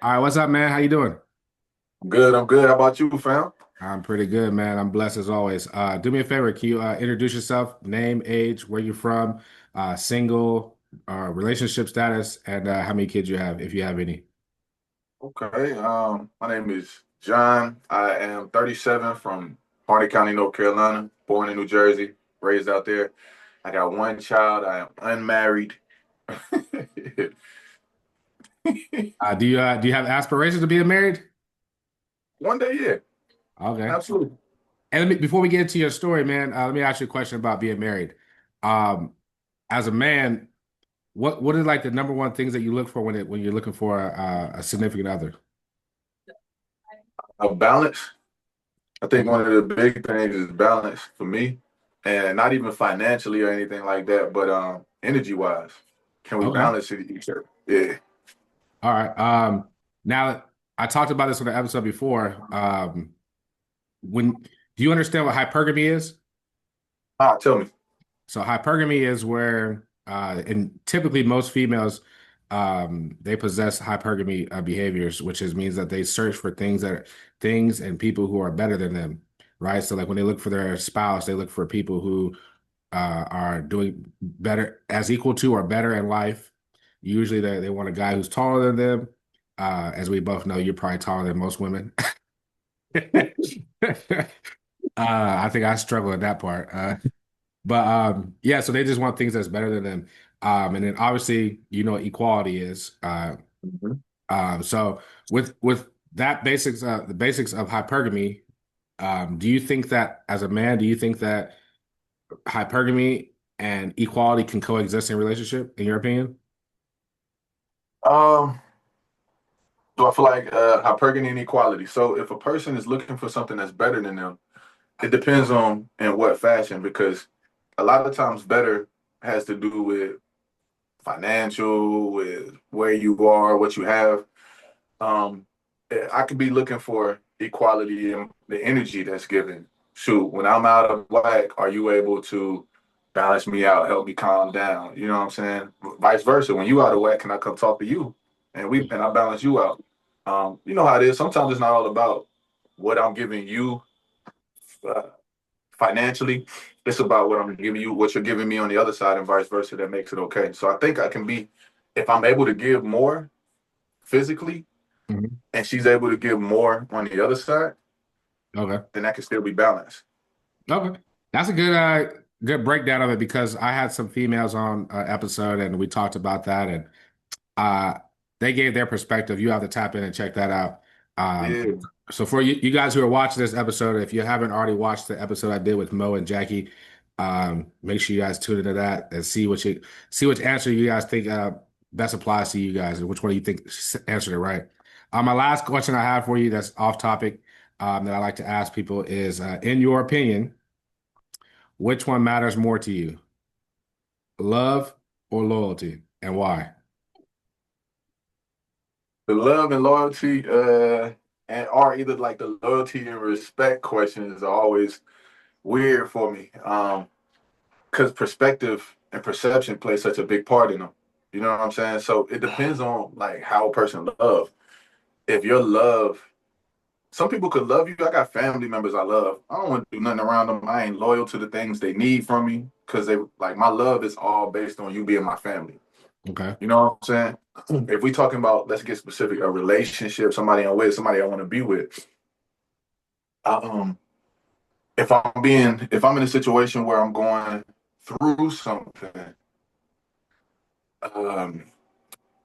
All right, what's up, man? How you doing? Good, I'm good. How about you, fam? I'm pretty good, man. I'm blessed as always. Do me a favor. Can you introduce yourself? Name, age, where you're from, single, relationship status, and how many kids you have, if you have any. Okay. My name is John. I am 37 from Harnett County, North Carolina, born in New Jersey, raised out there. I got one child. I am unmarried. Do you have aspirations to being married? One day, yeah, Okay. absolutely. And before we get into your story, man, let me ask you a question about being married. Um, as a man, what are like the number one things that you look for when you're looking for a significant other? A balance. I think Okay. one of the big things is balance for me, and not even financially or anything like that, but energy wise. Can we Okay. balance it each other? Yeah. All right. Now I talked about this on the episode before. When do you understand what hypergamy is? Tell me. So hypergamy is where, and typically most females, they possess hypergamy behaviors, which means that they search for things and people who are better than them, right? So like when they look for their spouse, they look for people who are doing better, as equal to or better in life. Usually they want a guy who's taller than them. As we both know, you're probably taller than most women. I think I struggle with that part. But yeah, so they just want things that's better than them. And then obviously, you know what equality is. Mhm. So with that the basics of hypergamy, do you think that as a man, do you think that hypergamy and equality can coexist in a relationship, in your opinion? Um, So I feel like hypergamy inequality. So if a person is looking for something that's better than them, it depends on in what fashion, because a lot of times better has to do with financial, with where you are, what you have. Um, I could be looking for equality in the energy that's given. Shoot, when I'm out of whack, are you able to balance me out, help me calm down? You know what I'm saying? Vice versa. When you out of whack, can I come talk to you and I balance you out? You know how it is. Sometimes it's not all about what I'm giving you uh, financially. It's about what I'm giving you, what you're giving me on the other side, and vice versa. That makes it okay. So I think I can be, if I'm able to give more physically, Mhm. and she's able to give more on the other side, Okay. then that can still be balanced. Okay. That's a good breakdown of it because I had some females on episode and we talked about that and uh they gave their perspective. You have to tap in and check that out. Um Yeah, so for you guys who are watching this episode, if you haven't already watched the episode I did with Mo and Jackie, make sure you guys tune into that and see which answer you guys think best applies to you guys and which one you think answered it right. My last question I have for you that's off topic that I like to ask people is in your opinion, which one matters more to you, love or loyalty, and why? the love and loyalty, and are either like the loyalty and respect questions are always weird for me. Because perspective and perception play such a big part in them. You know what I'm saying? So it depends on like how a person love. If your love, some people could love you. I got family members I love. I don't want to do nothing around them. I ain't loyal to the things they need from me because they like my love is all based on you being my family. Okay. You know what I'm saying? If we talking about, let's get specific, a relationship, somebody I'm with, somebody I want to be with. I, if I'm in a situation where I'm going through something, um,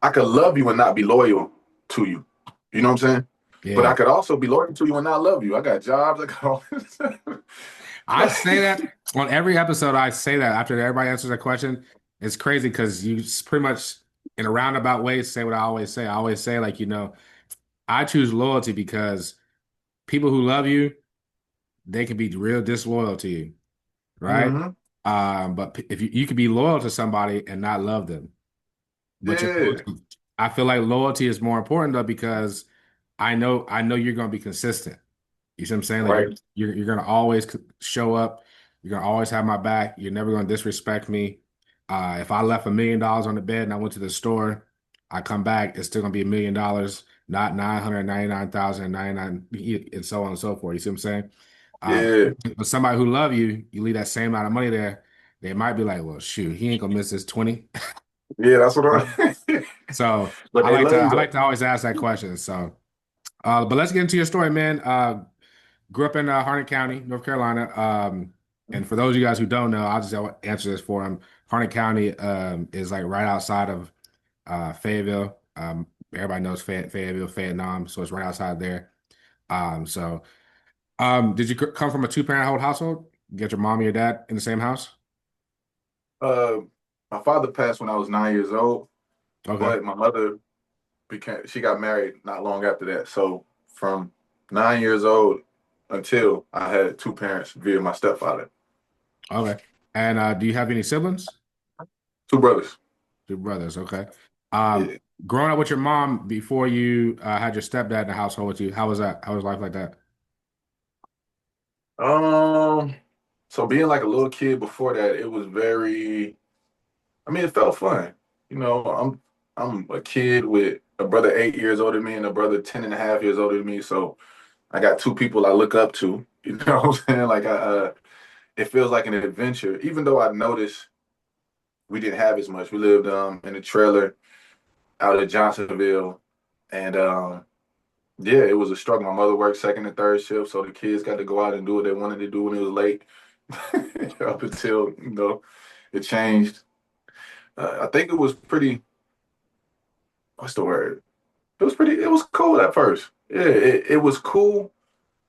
I could love you and not be loyal to you. You know what I'm saying? But Yeah. I could also be loyal to you and not love you. I got jobs. I got all this. I say that on every episode. I say that after everybody answers that question. It's crazy because you pretty much, in a roundabout way, say what I always say. I always say, like, I choose loyalty because people who love you, they can be real disloyal to you, right? Hmm. But if you could be loyal to somebody and not love them, but your Yeah. loyalty, I feel like loyalty is more important though because I know you're going to be consistent. You see what I'm saying? Like Right. you're gonna always show up. You're gonna always have my back. You're never gonna disrespect me. If I left $1 million on the bed and I went to the store, I come back, it's still gonna be $1 million, not 999,099, and so on and so forth. You see what I'm saying? Um, Yeah, but somebody who love you, you leave that same amount of money there, they might be like, well, shoot, he ain't gonna miss this 20. yeah, that's what I. So But they love you I though. like to always ask that question. So but let's get into your story, man. Grew up in Harnett County, North Carolina. And for those of you guys who don't know, I'll just answer this for them. Harnett County is like right outside of Fayetteville. Everybody knows Fayetteville, Vietnam, so it's right outside there. So did you come from a two-parent household? Get your mom and your dad in the same house? Uh, my father passed when I was 9 years old, Okay. but my mother she got married not long after that. So from 9 years old until I had two parents via my stepfather, Okay. And do you have any siblings? two brothers. Two brothers. Okay. Um, Yeah. growing up with your mom before you had your stepdad in the household with you, how was that? How was life like that? Um. So being like a little kid before that, it was very. I mean, it felt fun. You know, I'm a kid with a brother 8 years older than me and a brother 10 and a half years older than me. So I got two people I look up to. You know what I'm saying? Like it feels like an adventure. Even though I noticed we didn't have as much. We lived in a trailer out of Johnsonville, and yeah, it was a struggle. My mother worked second and third shift, so the kids got to go out and do what they wanted to do when it was late. Up until it changed. I think it was pretty. What's the word? It was pretty. It was cool at first. Yeah, it was cool,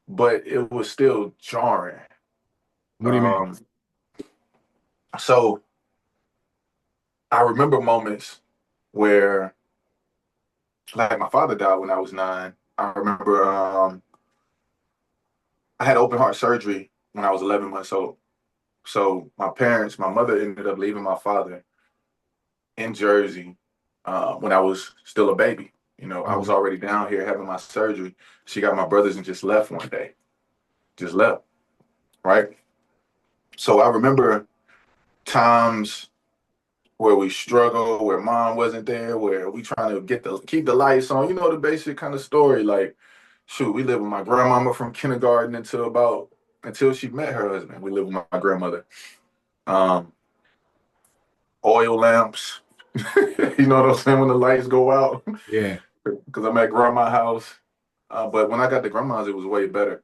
but it was still jarring. What do you mean? Um, so I remember moments where, like, my father died when I was 9. I remember I had open heart surgery when I was 11 months old. So my mother ended up leaving my father in Jersey when I was still a baby. You know, I was Okay. already down here having my surgery. She got my brothers and just left one day. Just left, right? So I remember times where we struggle, where mom wasn't there, where we trying to keep the lights on. You know the basic kind of story. Like, shoot, we lived with my grandmama from kindergarten until she met her husband. We lived with my grandmother. Um, oil lamps. You know what I'm saying? When the lights go out, Yeah. because I'm at grandma's house. But when I got to grandma's, it was way better.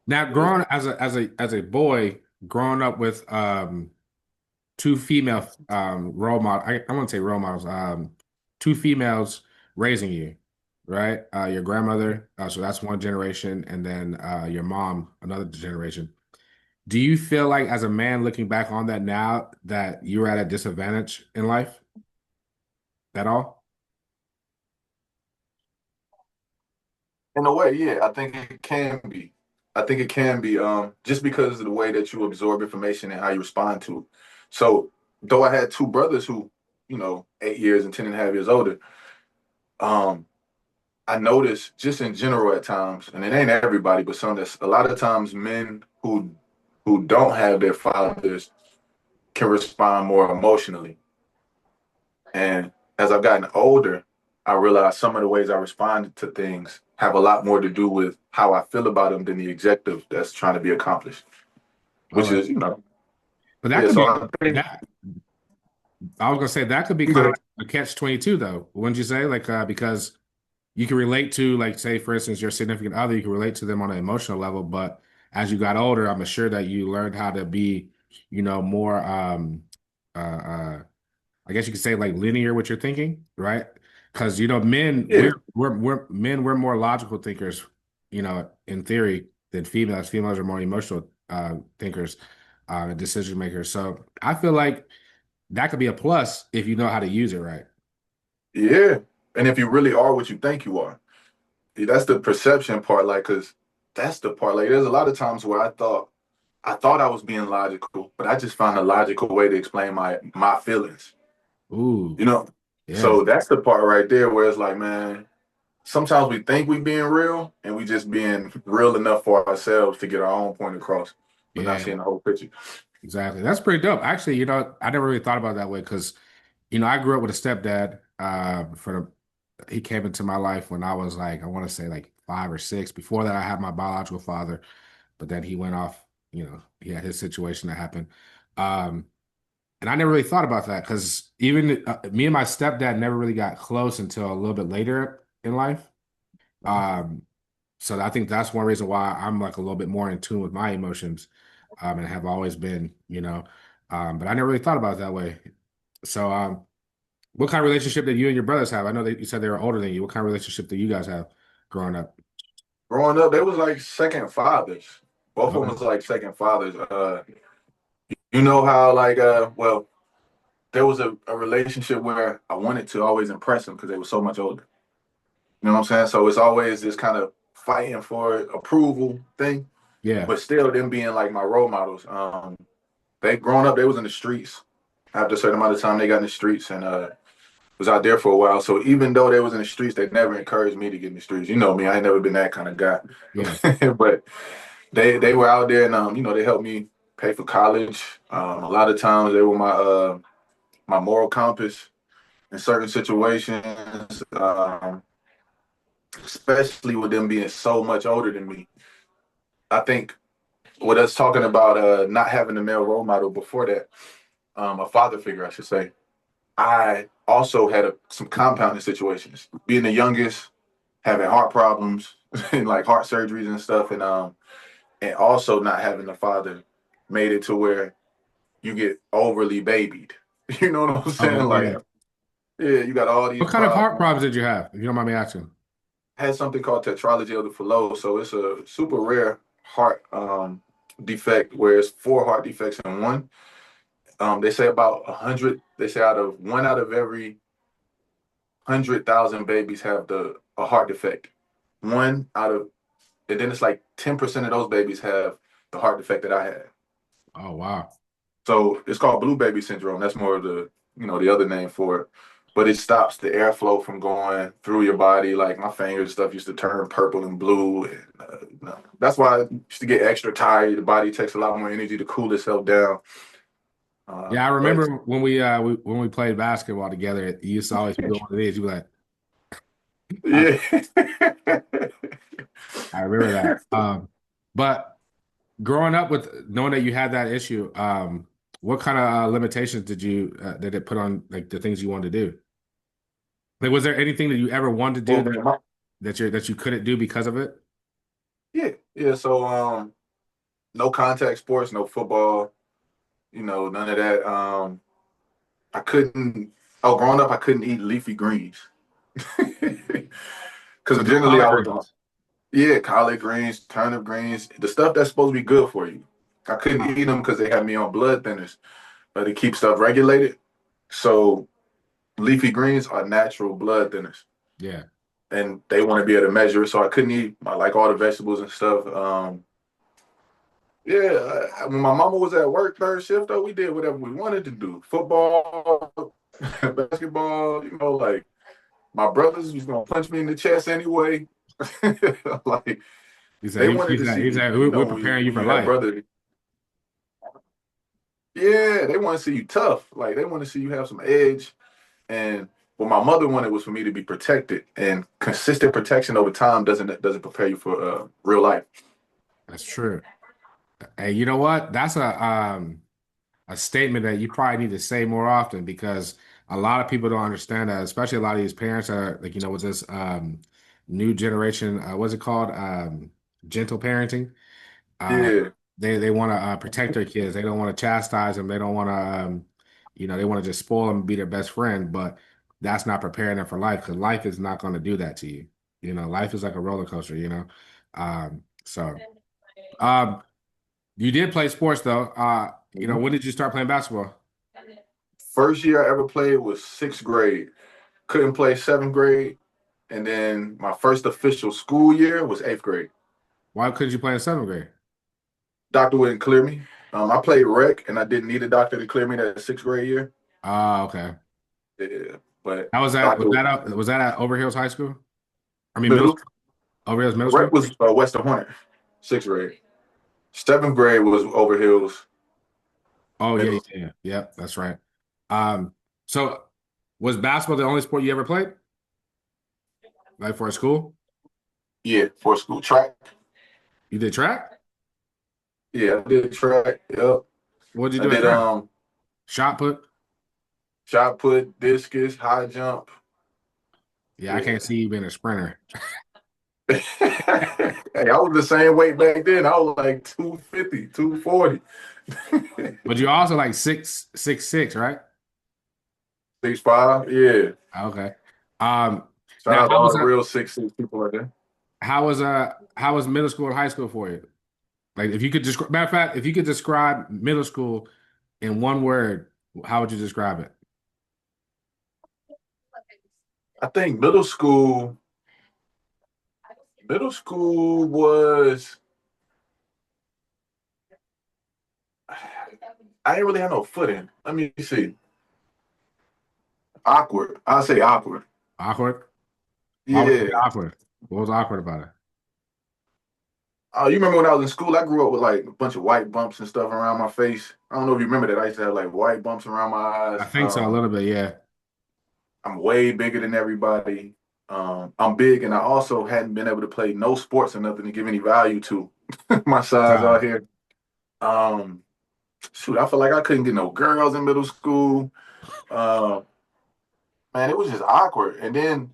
Now, It was growing as a boy, growing up with two female role model, I want to say role models, two females raising you, right? Your grandmother, so that's one generation, and then your mom, another generation. Do you feel like, as a man looking back on that now, that you were at a disadvantage in life at all? in a way, yeah. I think it can be. I think it can be. Just because of the way that you absorb information and how you respond to it. So, though I had two brothers who, 8 years and 10 and a half years older, um, I noticed just in general at times, and it ain't everybody, but some that's a lot of times men who don't have their fathers can respond more emotionally. And as I've gotten older, I realized some of the ways I responded to things have a lot more to do with how I feel about them than the objective that's trying to be accomplished. Which Okay. is, But that yeah. could So be I think that. I was gonna say that could be kind of a catch 22 though, wouldn't you say? Like because you can relate to, like, say for instance, your significant other, you can relate to them on an emotional level, but as you got older, I'm sure that you learned how to be, more uh I guess you could say like linear with your thinking, right? Because men, yeah, we're more logical thinkers, in theory, than females. Females are more emotional thinkers, decision makers. So I feel like that could be a plus if you know how to use it right. yeah. And if you really are what you think you are, that's the perception part. Like, cause that's the part. Like, there's a lot of times where I thought I was being logical, but I just found a logical way to explain my feelings. Ooh, You know, yeah, so that's the part right there where it's like, man, sometimes we think we being real and we just being real enough for ourselves to get our own point across, but not yeah, seeing the whole picture. exactly. That's pretty dope. Actually, I never really thought about it that way because, I grew up with a stepdad. For he came into my life when I was like, I want to say like 5 or 6. Before that, I had my biological father, but then he went off. He had his situation that happened. Um, and I never really thought about that because even me and my stepdad never really got close until a little bit later in life. Um, so I think that's one reason why I'm like a little bit more in tune with my emotions, and have always been. But I never really thought about it that way. So, what kind of relationship did you and your brothers have? I know that you said they were older than you. What kind of relationship do you guys have growing up? Growing up, they was like second fathers. Both of them Okay. was like second fathers. You know how like well, there was a relationship where I wanted to always impress them because they were so much older. You know what I'm saying? So it's always this kind of fighting for approval thing, Yeah. but still them being like my role models. They growing up, they was in the streets. After a certain amount of time, they got in the streets and was out there for a while. So even though they was in the streets, they never encouraged me to get in the streets. You know me, I ain't never been that kind of guy. Yeah. But they were out there and they helped me pay for college. A lot of times they were my moral compass in certain situations. Especially with them being so much older than me. I think with us talking about not having a male role model before that, a father figure, I should say. I also had some compounding situations. Being the youngest, having heart problems and like heart surgeries and stuff, and also not having a father made it to where you get overly babied. You know what I'm saying? Okay. Like, Yeah. yeah, you got all these What kind of heart problems. problems did you have, if you don't mind me asking? Had something called tetralogy of the Fallot, so it's a super rare heart defect where it's four heart defects in one. They say about 100. They say out of one out of every 100,000 babies have the a heart defect. One out of, and then it's like 10% of those babies have the heart defect that I had. Oh, wow. So it's called blue baby syndrome. That's more of the other name for it. But it stops the airflow from going through your body. Like my fingers stuff used to turn purple and blue. And, no. That's why I used to get extra tired. The body takes a lot more energy to cool itself down. Yeah, I But remember when we played basketball together, you used to always be doing one of these. You were like, I, yeah. I remember that. But growing up with knowing that you had that issue, what kind of limitations did it put on like the things you wanted to do? Like, was there anything that you ever wanted to do Well, that that you couldn't do because of it? yeah, yeah. So no contact sports, no football, none of that. I couldn't. Oh, growing up, I couldn't eat leafy greens So because no generally collard I was greens. yeah, collard greens, turnip greens, the stuff that's supposed to be good for you. I couldn't eat them because they had me on blood thinners, but to keep stuff regulated. So leafy greens are natural blood thinners, Yeah. and they want to be able to measure it. So I couldn't eat like all the vegetables and stuff. Yeah, when my mama was at work third shift, though, we did whatever we wanted to do. Football, basketball, like my brothers was gonna punch me in the chest anyway. Like He said they wanted to he see, said we're when you preparing you when for you have life. brothers, yeah, they want to see you tough. Like they want to see you have some edge. And what my mother wanted was for me to be protected, and consistent protection over time doesn't prepare you for real life. That's true. Hey, you know what? That's a statement that you probably need to say more often because a lot of people don't understand that, especially a lot of these parents are like, with this new generation, what's it called? Gentle parenting. Uh, Yeah, they want to protect their kids. They don't want to chastise them. They don't want to, they want to just spoil them and be their best friend. But that's not preparing them for life because life is not going to do that to you. Life is like a roller coaster. So you did play sports though. When did you start playing basketball? first year I ever played was sixth grade. Couldn't play seventh grade, and then my first official school year was eighth grade. Why couldn't you play in seventh grade? Doctor wouldn't clear me. I played rec, and I didn't need a doctor to clear me that sixth grade year. Ah, okay. Yeah, but How was that? Was doctor that at Overhills High School? I mean, middle middle school. Overhills Middle rec School. was Western Hornet, sixth grade. Seventh grade was Over Hills Oh yeah, Middle. yeah, yeah. Yep, that's right. Um, so Was basketball the only sport you ever played? Like for a school? Yeah, for school track. You did track? Yeah, I did track. Yep. What did I you do at did track? Shot put? shot put, discus, high jump. Yeah, I can't Yeah. see you being a sprinter. Hey, I was the same weight back then. I was like 250, 240. But you're also like 6'6", right? 6'5", yeah. Okay. Um, Shout now out to all the real 6'6" people out there. how was middle school and high school for you? Like if you could describe, matter of fact, if you could describe middle school in one word, how would you describe it? I think middle school was I didn't really have no footing. Let me see. Awkward. I'll say awkward. Awkward? Why would you say Yeah. awkward? What was awkward about it? Oh, you remember when I was in school? I grew up with like a bunch of white bumps and stuff around my face. I don't know if you remember that. I used to have like white bumps around my I eyes. think so, a little bit, yeah. I'm way bigger than everybody. I'm big, and I also hadn't been able to play no sports or nothing to give any value to my size Uh, out here. Um, Shoot, I feel like I couldn't get no girls in middle school. Uh, Man, it was just awkward. And then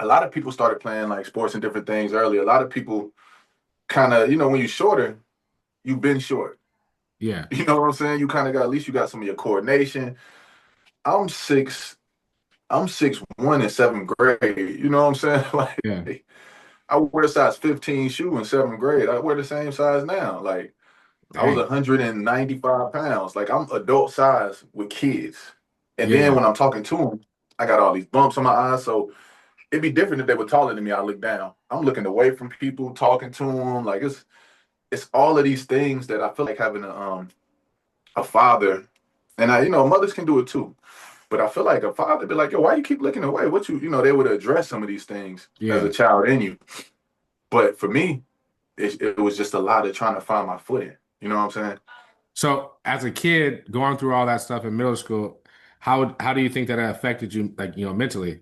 a lot of people started playing like sports and different things early. A lot of people kind of, when you're shorter, you've been short. yeah, You know what I'm saying? You kind of got at least you got some of your coordination. I'm six. I'm 6'1" in seventh grade. You know what I'm saying? yeah. Like I wear a size 15 shoe in seventh grade. I wear the same size now. Like I was Dang. 195 pounds. Like I'm adult size with kids. And then Yeah, when I'm talking to them, I got all these bumps on my eyes. So it'd be different if they were taller than me. I look down. I'm looking away from people, talking to them. Like it's all of these things that I feel like having a father, and mothers can do it too. But I feel like a father be like, yo, why you keep looking away? What they would address some of these things as a yeah. child in you. But for me, it was just a lot of trying to find my footing. You know what I'm saying? So as a kid going through all that stuff in middle school, how do you think that affected you, like, mentally?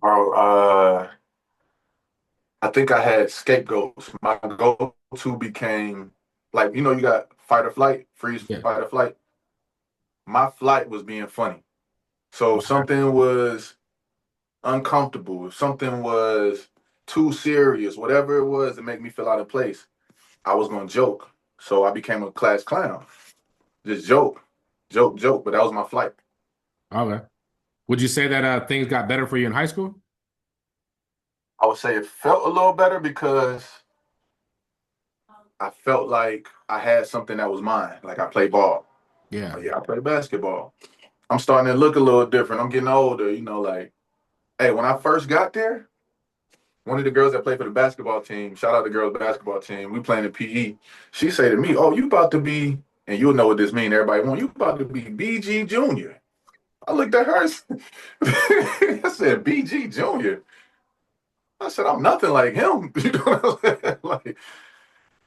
Bro, I think I had scapegoats. My go-to became like, you got fight or flight, freeze, Yeah. fight or flight. My flight was being funny. So if Okay. something was uncomfortable, if something was too serious, whatever it was to make me feel out of place, I was gonna joke. So I became a class clown. Just joke, joke, joke. But that was my flight. Okay. Would you say that things got better for you in high school? I would say it felt a little better because I felt like I had something that was mine. Like I play ball. Yeah. Oh, yeah, I play basketball. I'm starting to look a little different. I'm getting older, like, hey, when I first got there, one of the girls that played for the basketball team, shout out the girls basketball team, we playing in PE. She say to me, "Oh, you about to be," and you'll know what this mean. Everybody want you about to be BG Junior. I looked at her. I said, "BG Junior." I said, "I'm nothing like him." You know what I'm saying? Like,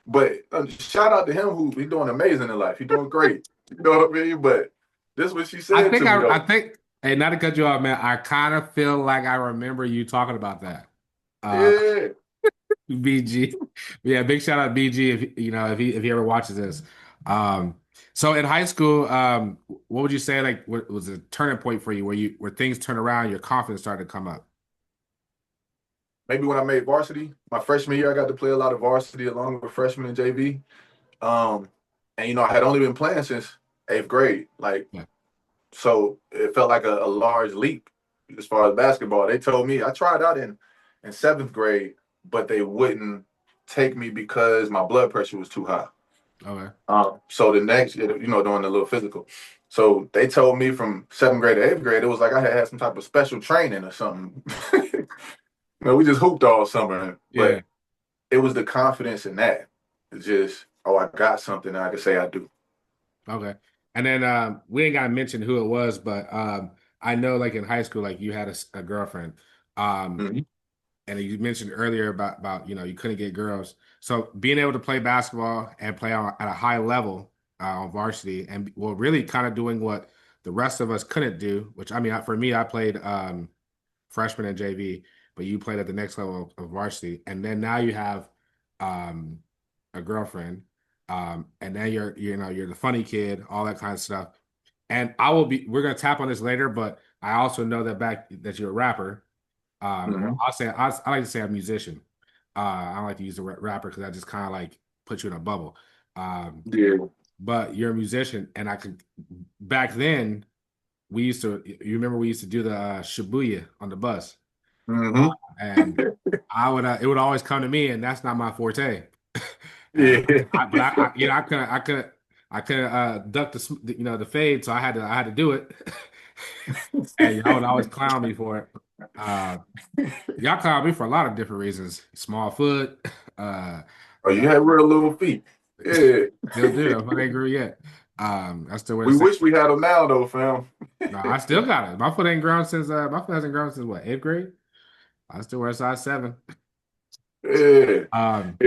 but shout out to him who he doing amazing in life. He doing great. You know what I mean? But this is what she I said think to me I though. think, hey, not to cut you off, man. I kind of feel like I remember you talking about that. Uh, Yeah. BG. Yeah, big shout out BG if if he ever watches this. Um, so in high school, what would you say like what was a turning point for you where things turned around, your confidence started to come up? Maybe when I made varsity, my freshman year, I got to play a lot of varsity along with freshman and JV. Um, and I had only been playing since eighth grade. Like, Yeah. so it felt like a large leap as far as basketball. They told me I tried out in seventh grade, but they wouldn't take me because my blood pressure was too high. Okay. So the next year, doing the little physical. So they told me from seventh grade to eighth grade, it was like I had some type of special training or something. We just hooped all summer, Yeah. but it was the confidence in that. It's just, oh, I got something I can say I do. Okay. And then we ain't gotta mention who it was, but I know like in high school, like you had a girlfriend. Um, Mhm. and you mentioned earlier about you couldn't get girls. So being able to play basketball and play at a high level on varsity, and well, really kind of doing what the rest of us couldn't do. Which I mean, for me, I played freshman and JV, but you played at the next level of varsity, and then now you have um, a girlfriend, and then you're the funny kid, all that kind of stuff. And we're gonna tap on this later, but I also know that you're a rapper. Or Hmm. I like to say a musician. I don't like to use the word rapper because that just kind of like puts you in a bubble. Um, Yeah. but you're a musician, and I could back then you remember we used to do the Shibuya on the bus, Hmm. and I would it would always come to me, and that's not my forte. And Yeah. I couldn't duck the fade, so I had to do it. And y'all would always clown me for it. Uh, y'all clown me for a lot of different reasons. Small foot, uh, Oh, you had real little feet. Yeah. still do. If I ain't grew yet. I still wear the We same. wish we had them now, though, fam. No, I still got it. My foot hasn't grown since what, eighth grade? I still wear a size 7. Yeah. Um,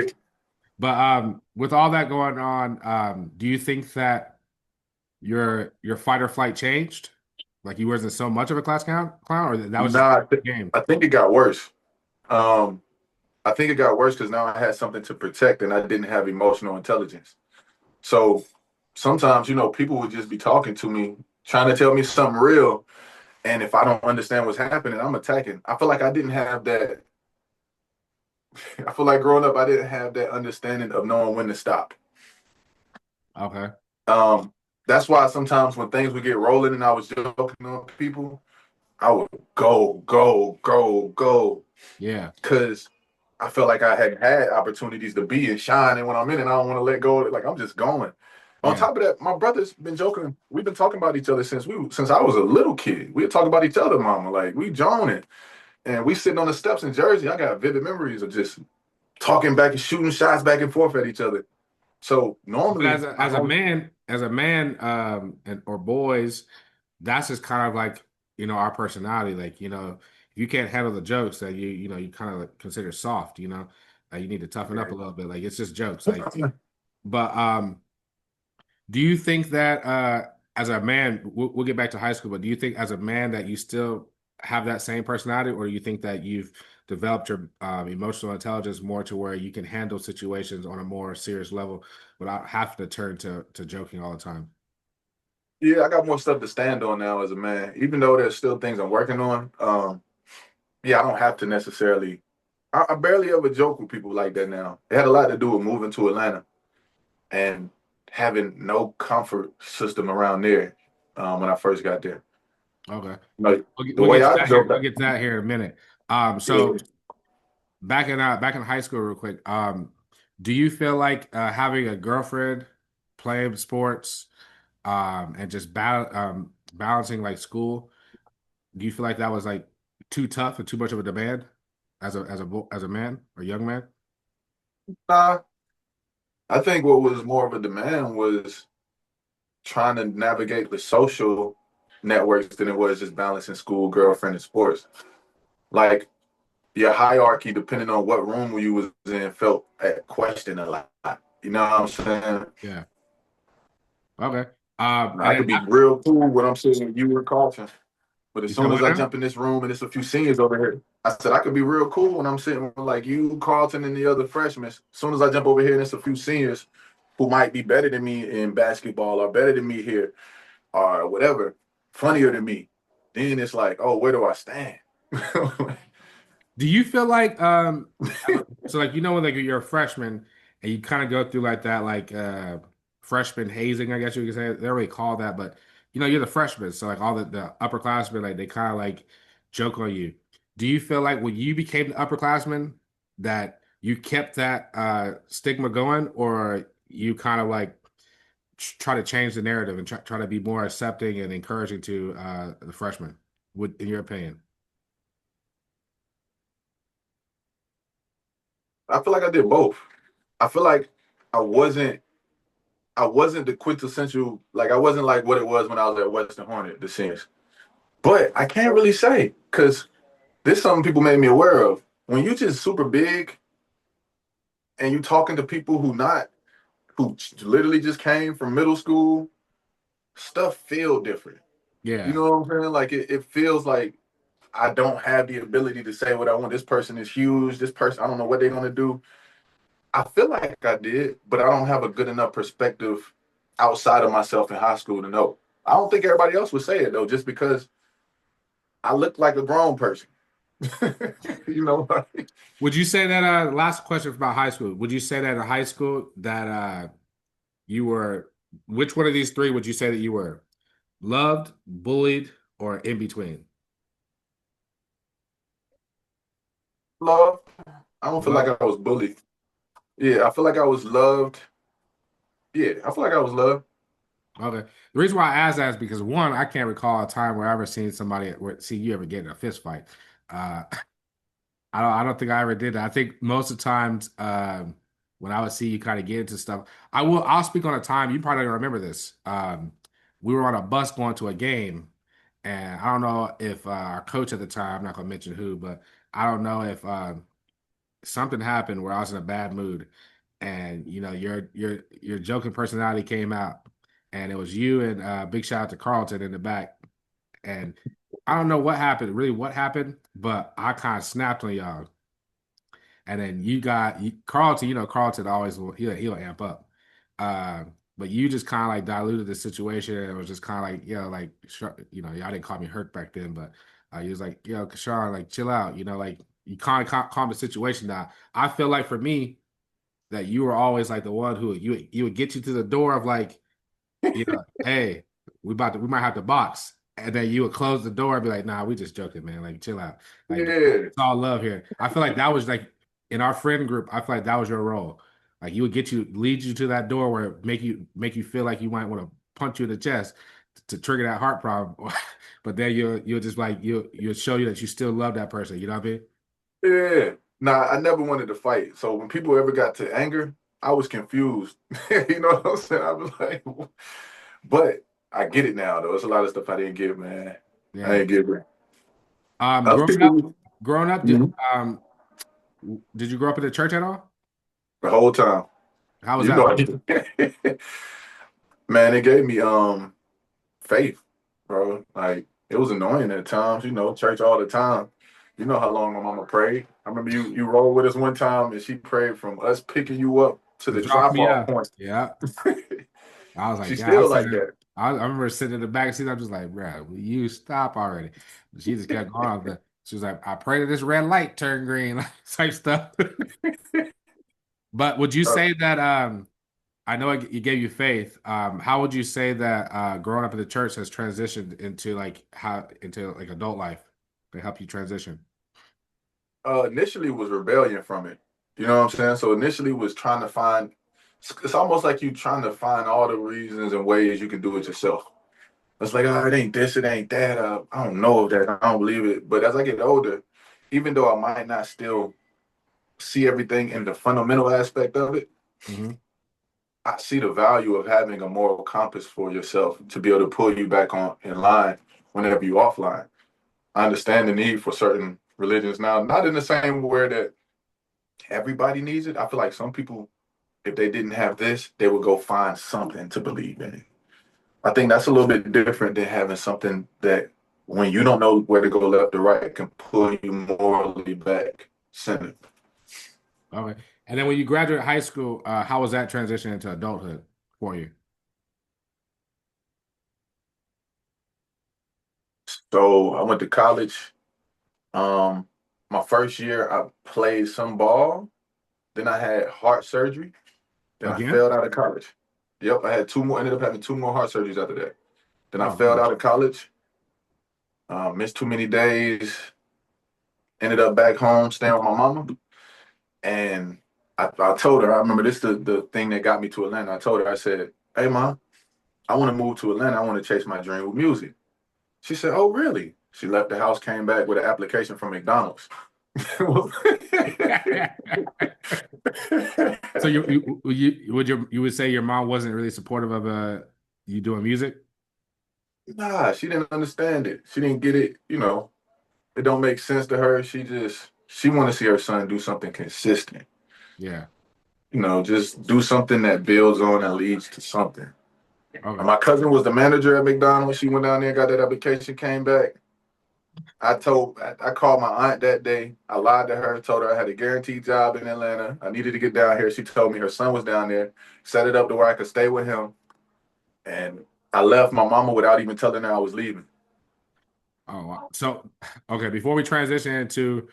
but with all that going on, do you think that your fight or flight changed? Like you wasn't so much of a clown, or that was just Nah, the game? I think it got worse. Um, I think it got worse because now I had something to protect and I didn't have emotional intelligence. So sometimes, people would just be talking to me, trying to tell me something real. And if I don't understand what's happening, I'm attacking. I feel like I didn't have that. I feel like growing up, I didn't have that understanding of knowing when to stop. Okay. Um, that's why sometimes when things would get rolling and I was joking on people, I would go, go, go, go. Yeah. Because I felt like I had opportunities to be and shine. And when I'm in it, I don't want to let go of it. Like I'm just going. On Yeah. top of that, my brother's been joking. We've been talking about each other since I was a little kid. We would talk about each other, mama. Like we joning. And we sitting on the steps in Jersey. I got vivid memories of just talking back and shooting shots back and forth at each other. So But normally I don't. as a man, and or boys, that's just kind of like, our personality. Like, if you can't handle the jokes that you kind of like consider soft, you need to toughen up a little bit. Like it's just jokes. Like, but do you think that as a man, we'll get back to high school, but do you think as a man that you still have that same personality, or do you think that you've developed your emotional intelligence more to where you can handle situations on a more serious level without having to turn to joking all the time? Yeah, I got more stuff to stand on now as a man. Even though there's still things I'm working on. Yeah, I don't have to necessarily. I barely ever joke with people like that now. It had a lot to do with moving to Atlanta and having no comfort system around there when I first got there. Okay. Like the We'll way get to I that here. joke, We'll get to that here in a minute. So yeah, back in high school, real quick. Do you feel like having a girlfriend, playing sports, and just balancing like school? Do you feel like that was like too tough and too much of a demand as a man or young man? nah, I think what was more of a demand was trying to navigate the social networks than it was just balancing school, girlfriend, and sports. Like your hierarchy, depending on what room you was in, felt at question a lot. You know what I'm saying? Yeah. Okay. And I then could be real cool when I'm sitting with you and Carlton, but as you said soon as what I now? jump in this room and it's a few seniors over here, I said I could be real cool when I'm sitting with like you, Carlton, and the other freshmen. As soon as I jump over here and it's a few seniors who might be better than me in basketball or better than me here or whatever, funnier than me, then it's like, oh, where do I stand? Do you feel like so like when like you're a freshman and you kind of go through like that like freshman hazing, I guess you could say. They don't really call that, but you're the freshman, so like all the upperclassmen like they kind of like joke on you. Do you feel like when you became the upperclassman that you kept that stigma going, or you kind of like try to change the narrative and try to be more accepting and encouraging to the freshmen? In your opinion? I feel like I did both. I feel like I wasn't I wasn't the quintessential, like I wasn't like what it was when I was at Western Hornet, the seniors. But I can't really say because this is something people made me aware of. When you just super big and you talking to people who literally just came from middle school, stuff feel different. You Yeah. know what I'm saying? Like it feels like I don't have the ability to say what I want. This person is huge. This person, I don't know what they're gonna do. I feel like I did, but I don't have a good enough perspective outside of myself in high school to know. I don't think everybody else would say it though, just because I look like a grown person. You know, like, Would you say that last question about high school? Would you say that in high school that you were which one of these three would you say that you were? Loved, bullied, or in between? love. I don't feel like Love. I was bullied. Yeah, I feel like I was loved. Yeah, I feel like I was loved. Okay. The reason why I asked that is because one, I can't recall a time where I ever seen somebody see you ever get in a fist fight. Uh, I don't think I ever did that. I think most of the times when I would see you kind of get into stuff, I'll speak on a time you probably don't remember this. We were on a bus going to a game, and I don't know if our coach at the time, I'm not gonna mention who, but I don't know if something happened where I was in a bad mood, and your joking personality came out, and it was you and big shout out to Carlton in the back, and I don't know what happened, really what happened, but I kind of snapped on y'all. And then Carlton, Carlton always he'll amp up. Uh, but you just kind of like diluted the situation, and it was just kind of like, like y'all didn't call me hurt back then, but he was like, Kashawn, like chill out, like you kind of calm the situation down. I feel like for me that you were always like the one who you would get you to the door of like, hey, we might have to box. And then you would close the door and be like, nah, we just joking, man. Like, chill out. Like, Yeah, it's all love here. I feel like that was like in our friend group, I feel like that was your role. Like you would lead you to that door where make you feel like you might want to punch you in the chest to trigger that heart problem. But then you'll just like you'll show you that you still love that person. You know what I mean? yeah. Nah, I never wanted to fight. So when people ever got to anger, I was confused. You know what I'm saying? I was like, but I get it now, though. It's a lot of stuff I didn't get, man. I Yeah. didn't get it. Um, Other growing up, people, growing up, mhm, um, did you grow up in the church at all? the whole time. How was You know, that? I did. Man, it gave me faith, bro. Like it was annoying at times, church all the time. You know how long my mama prayed. I remember you rolled with us one time and she prayed from us picking you up to To the drop drop me off up. point. Yeah. I was like, She's yeah, I'm still sitting like there. that. I remember sitting in the back seat. I'm just like, bro, will you stop already? But she just kept going on. But she was like, I pray that this red light turn green, type stuff. But would you Uh, say that I know it gave you faith. How would you say that growing up in the church has transitioned into like how into like adult life to help you transition? initially was rebellion from it. You know what I'm saying? So initially was trying to find. It's almost like you trying to find all the reasons and ways you can do it yourself. It's like, oh, it ain't this, it ain't that. I don't know that. I don't believe it. But as I get older, even though I might not still see everything in the fundamental aspect of it, Hmm. I see the value of having a moral compass for yourself to be able to pull you back on in line whenever you offline. I understand the need for certain religions now, not in the same way that everybody needs it. I feel like some people, if they didn't have this, they would go find something to believe in. I think that's a little bit different than having something that when you don't know where to go left or right can pull you morally back center. Okay. And then when you graduate high school, how was that transition into adulthood for you? So I went to college. Um, my first year, I played some ball. Then I had heart surgery. Then I Again? failed out of college. Yep, I had two more. Ended up having two more heart surgeries after that. Then I Oh, failed man. out of college. Missed too many days. Ended up back home staying with my mama. And I told her, I remember this the thing that got me to Atlanta. I told her, I said, "Hey, mom, I want to move to Atlanta. I want to chase my dream with music." She said, "Oh, really?" She left the house, came back with an application from McDonald's. So you would say your mom wasn't really supportive of you doing music? Nah, she didn't understand it. She didn't get it. It don't make sense to her. She want to see her son do something consistent. Yeah. Just do something that builds on and leads to something. And Okay. my cousin was the manager at McDonald's. She went down there, got that application, came back. I called my aunt that day. I lied to her, told her I had a guaranteed job in Atlanta. I needed to get down here. She told me her son was down there, set it up to where I could stay with him. And I left my mama without even telling her I was leaving. Oh, wow. So, okay, before we transition into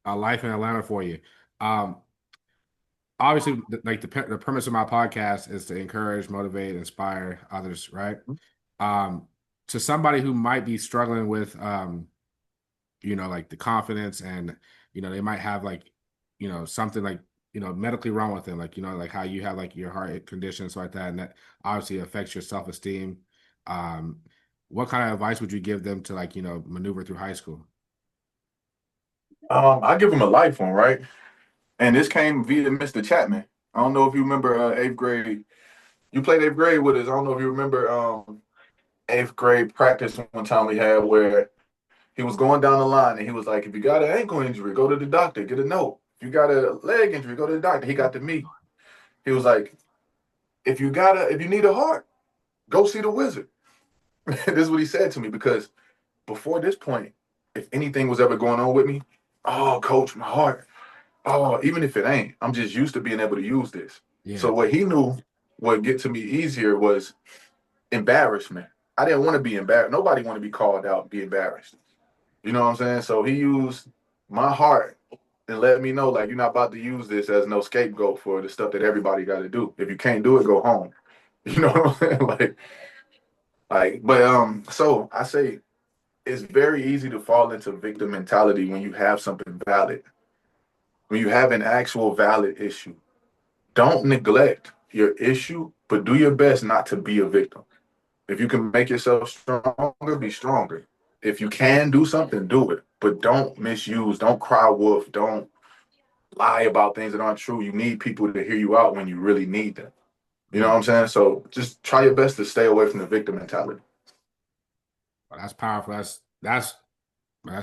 a life in Atlanta for you, um, obviously, like the premise of my podcast is to encourage, motivate, inspire others, right? Um, to somebody who might be struggling with, like the confidence and, they might have like, something like, medically wrong with them, like, like how you have like your heart condition, stuff like that, and that obviously affects your self-esteem. Um, what kind of advice would you give them to like, maneuver through high school? I give him a life one, right? And this came via Mr. Chapman. I don't know if you remember eighth grade. You played eighth grade with us. I don't know if you remember eighth grade practice one time we had where he was going down the line and he was like, if you got an ankle injury, go to the doctor, get a note. If you got a leg injury, go to the doctor. He got to me. He was like, if you need a heart, go see the wizard. This is what he said to me because before this point, if anything was ever going on with me, oh, coach, my heart. Oh, even if it ain't, I'm just used to being able to use this. Yeah, So what he knew would get to me easier was embarrassment. I didn't want to be embarrassed. Nobody want to be called out and be embarrassed. You know what I'm saying? So he used my heart and let me know, like, you're not about to use this as no scapegoat for the stuff that everybody got to do. If you can't do it, go home. You know what I'm saying? So I say it's very easy to fall into victim mentality when you have something valid, when you have an actual valid issue. Don't neglect your issue, but do your best not to be a victim. If you can make yourself stronger, be stronger. If you can do something, do it. But don't misuse, don't cry wolf, don't lie about things that aren't true. You need people to hear you out when you really need them. You know yeah. what I'm saying? So just try your best to stay away from the victim mentality. Well, that's powerful. That's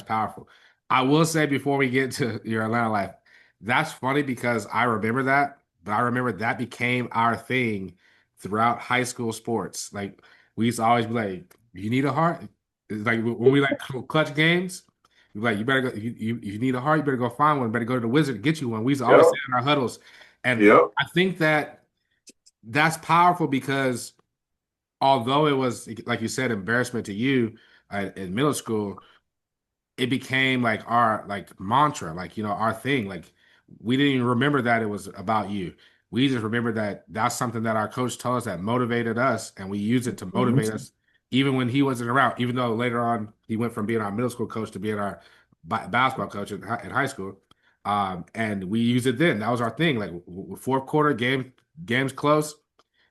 powerful. I will say before we get to your Atlanta life, that's funny because I remember that, but I remember that became our thing throughout high school sports. Like we used to always be like, "You need a heart." It's like when we like clutch games, we like, "You better go. You need a heart. You better go find one. Better go to the wizard and get you one." We used to always say Yep. it in our huddles, and Yep. I think that that's powerful because although it was like you said, embarrassment to you in middle school, it became like our like mantra, like our thing. Like we didn't even remember that it was about you. We just remember that that's something that our coach told us that motivated us, and we used it to Mhm. motivate us, even when he wasn't around. Even though later on he went from being our middle school coach to being our basketball coach in high school, and we used it then. That was our thing. Like fourth quarter games close.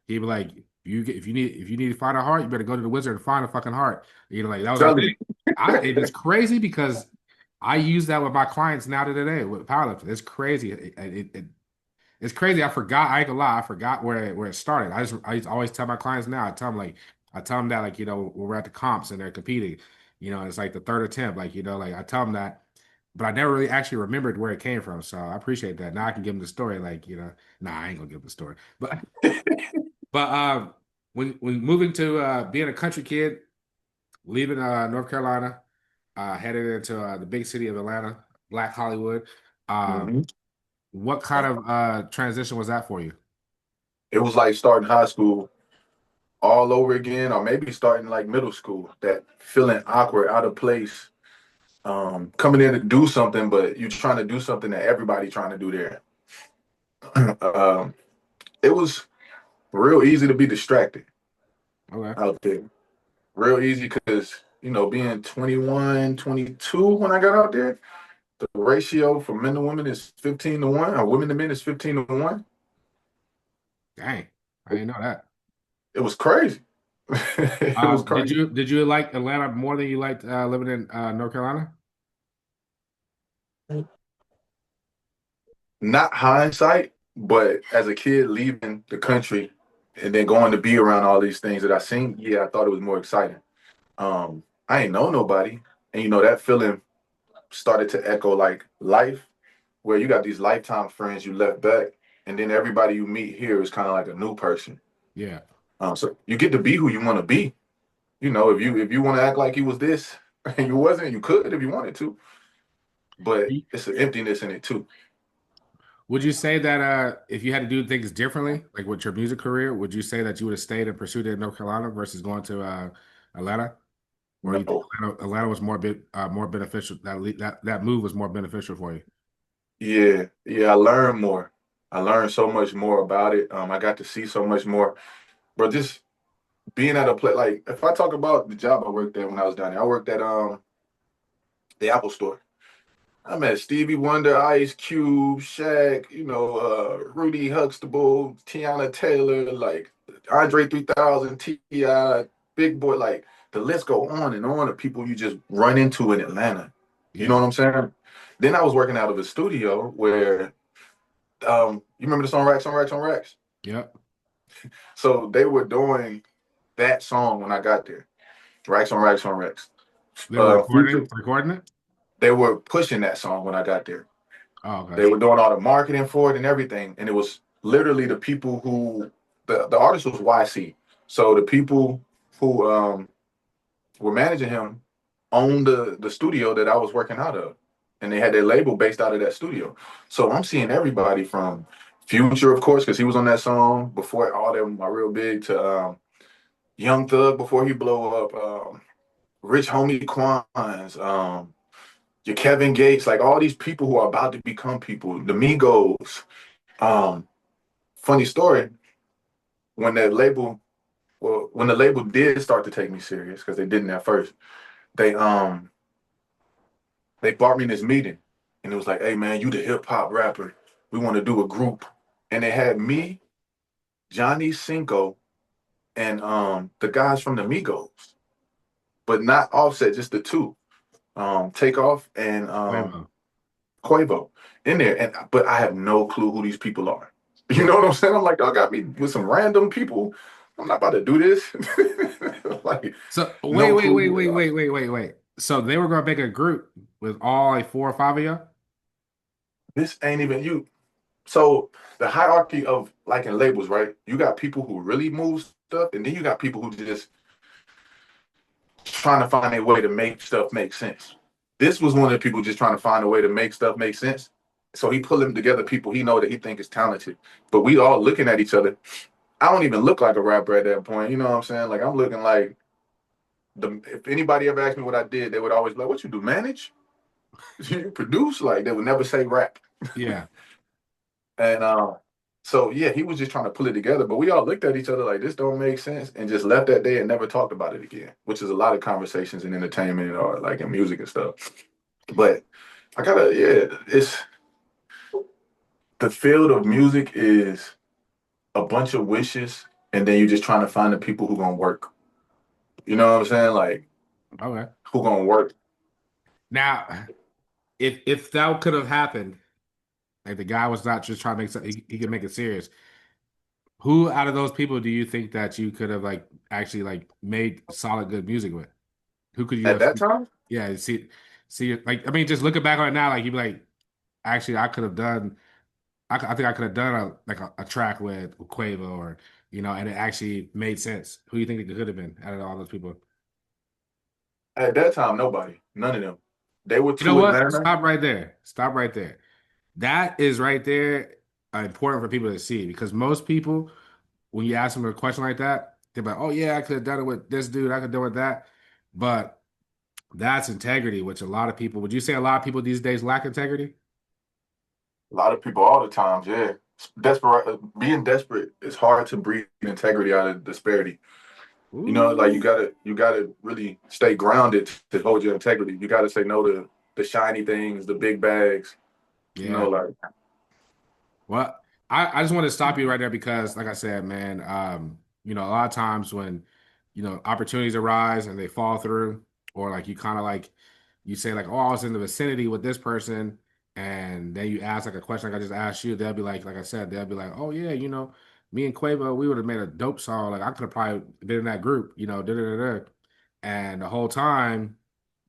He'd be like, if you need to find a heart, you better go to the wizard and find a fucking heart. Like that was our Tell thing. you. It's crazy because I use that with my clients now to today with powerlifting. It's crazy. It's crazy. I forgot. I ain't gonna lie. I forgot where it started. I always tell my clients now. I tell them that like when we're at the comps and they're competing, it's like the third attempt. Like like I tell them that, but I never really actually remembered where it came from. So I appreciate that. Now I can give them the story. Like nah, I ain't gonna give them the story. But when moving to being a country kid, leaving North Carolina, headed into the big city of Atlanta, Black Hollywood, um, Mhm. what kind of transition was that for you? It was like starting high school all over again, or maybe starting like middle school, that feeling awkward, out of place, coming in to do something, but you're trying to do something that everybody trying to do there. um, it was real easy to be distracted Okay, out there. Real easy because, being 21, 22 when I got out there, the ratio for men to women is 15 to 1, or women to men is 15 to 1. dang, I didn't know that. It was crazy. It was Did crazy. you like Atlanta more than you liked living in North Carolina? Not hindsight, but as a kid leaving the country and then going to be around all these things that I seen, yeah, I thought it was more exciting. I ain't know nobody, and that feeling started to echo like life, where you got these lifetime friends you left back, and then everybody you meet here is kind of like a new person. Yeah. So you get to be who you want to be. You know, if you want to act like you was this and you wasn't, you could if you wanted to. But it's an emptiness in it too. Would you say that if you had to do things differently, like with your music career, would you say that you would have stayed and pursued it in North Carolina versus going to Atlanta? Or you think No. Atlanta was more beneficial? That move was more beneficial for you. Yeah, yeah, I learned more. I learned so much more about it. I got to see so much more. But just being at a place like if I talk about the job I worked at when I was down there, I worked at the Apple store. I met Stevie Wonder, Ice Cube, Shaq, Rudy Huxtable, Tiana Taylor, like Andre 3000, T.I., Big Boy, like the list go on of people you just run into in Atlanta. You know Yeah. what I'm saying? Then I was working out of a studio where you remember the song Racks on Racks on Racks? Yep. So they were doing that song when I got there. Racks on Racks on Racks. They were Future, recording it. they were pushing that song when I got there. Oh, okay. They were doing all the marketing for it and everything. And it was literally the people who the artist was YC. So the people who were managing him owned the studio that I was working out of. And they had their label based out of that studio. So I'm seeing everybody from Future, of course, because he was on that song before all them my real big to Young Thug before he blow up, Rich Homie Quans, your Kevin Gates, like all these people who are about to become people, the Migos. Um, Funny story, when that label, when the label did start to take me serious, because they didn't at first, they um they brought me in this meeting, and it was like, hey man, you the hip hop rapper, we want to do a group, and they had me, Johnny Cinco, and the guys from the Migos, but not Offset, just the two, Takeoff and Quavo. Quavo in there, and but I have no clue who these people are. You know what I'm saying? I'm like, y'all got me with some random people. I'm not about to do this. Like, So no clue who they are. wait. So they were going to make a group with all like four or five of you? This ain't even you. So the hierarchy of like in labels, right? You got people who really move stuff, and then you got people who just trying to find a way to make stuff make sense. This was one of the people just trying to find a way to make stuff make sense. So he pulling together people he know that he think is talented, but we all looking at each other. I don't even look like a rapper at that point. You know what I'm saying? Like I'm looking like if anybody ever asked me what I did, they would always be like, "What you do? Manage? You produce?" Like they would never say rap. Yeah. And so yeah, he was just trying to pull it together. But we all looked at each other like this don't make sense, and just left that day and never talked about it again. Which is a lot of conversations in entertainment or like in music and stuff. But I gotta it's the field of music is a bunch of wishes, and then you're just trying to find the people who gonna work. You know what I'm saying? Like Okay. who gonna work. Now, if that could have happened, like the guy was not just trying to make something, he could make it serious. Who out of those people do you think that you could have like actually like made solid good music with? Who could you At have? that time, Yeah, see, like I mean, just looking back on it now, like you'd be like, actually, I could have done. I think I could have done a track with Quavo or and it actually made sense. Who do you think it could have been out of all those people? at that time, nobody, none of them. They were You know too what? Atlanta. Stop right there. Stop right there. That is right there important for people to see because most people, when you ask them a question like that, they're like, "Oh yeah, I could have done it with this dude. I could have done it with that." But that's integrity, which a lot of people. Would you say a lot of people these days lack integrity? A lot of people all the times, yeah. Desperate, being desperate is hard to breathe integrity out of disparity. You know, like Ooh, you gotta really stay grounded to hold your integrity. You gotta say no to the shiny things, the big bags. You know, yeah. like Well, I just want to stop you right there because, like I said, man, a lot of times when, opportunities arise and they fall through, or like you kind of like you say like, oh, I was in the vicinity with this person, and then you ask like a question like I just asked you, they'll be like I said, they'll be like, oh yeah, me and Quavo, we would have made a dope song. Like I could have probably been in that group, da da da da. And the whole time,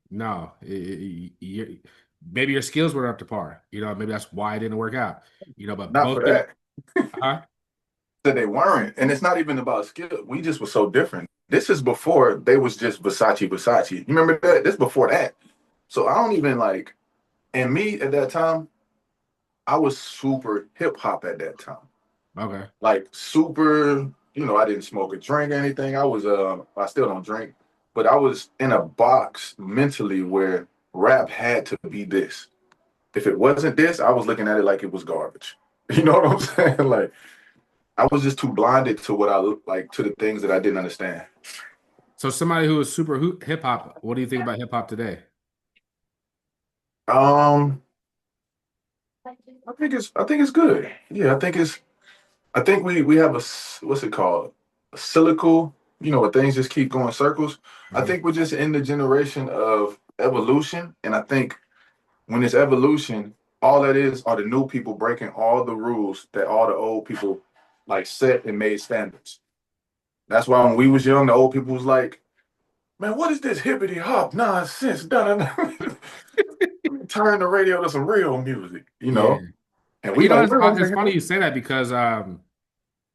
no, maybe your skills were up to par. Maybe that's why it didn't work out. But not for most people, that. huh? Said they weren't, and it's not even about skill. We just were so different. This is before they was just Versace. You remember that? This before that. So I don't even like. And me at that time, I was super hip hop at that time. Okay. Like super. I didn't smoke or drink or anything. I still don't drink, but I was in a box mentally where rap had to be this. If it wasn't this, I was looking at it like it was garbage. You know what I'm saying? Like I was just too blinded to what I looked like, to the things that I didn't understand. So somebody who is super hip hop, what do you think about hip hop today? Um, I think it's good. Yeah, I think we have what's it called? A cyclical, where things just keep going circles. I Mhm. think we're just in the generation of evolution. And I think when it's evolution, all that is are the new people breaking all the rules that all the old people like set and made standards. That's why when we was young, the old people was like, man, what is this hippity hop nonsense? Da, da, da. Turn the radio to some real music. Yeah. And we You know, like, we don't it's hear funny that. you say that because I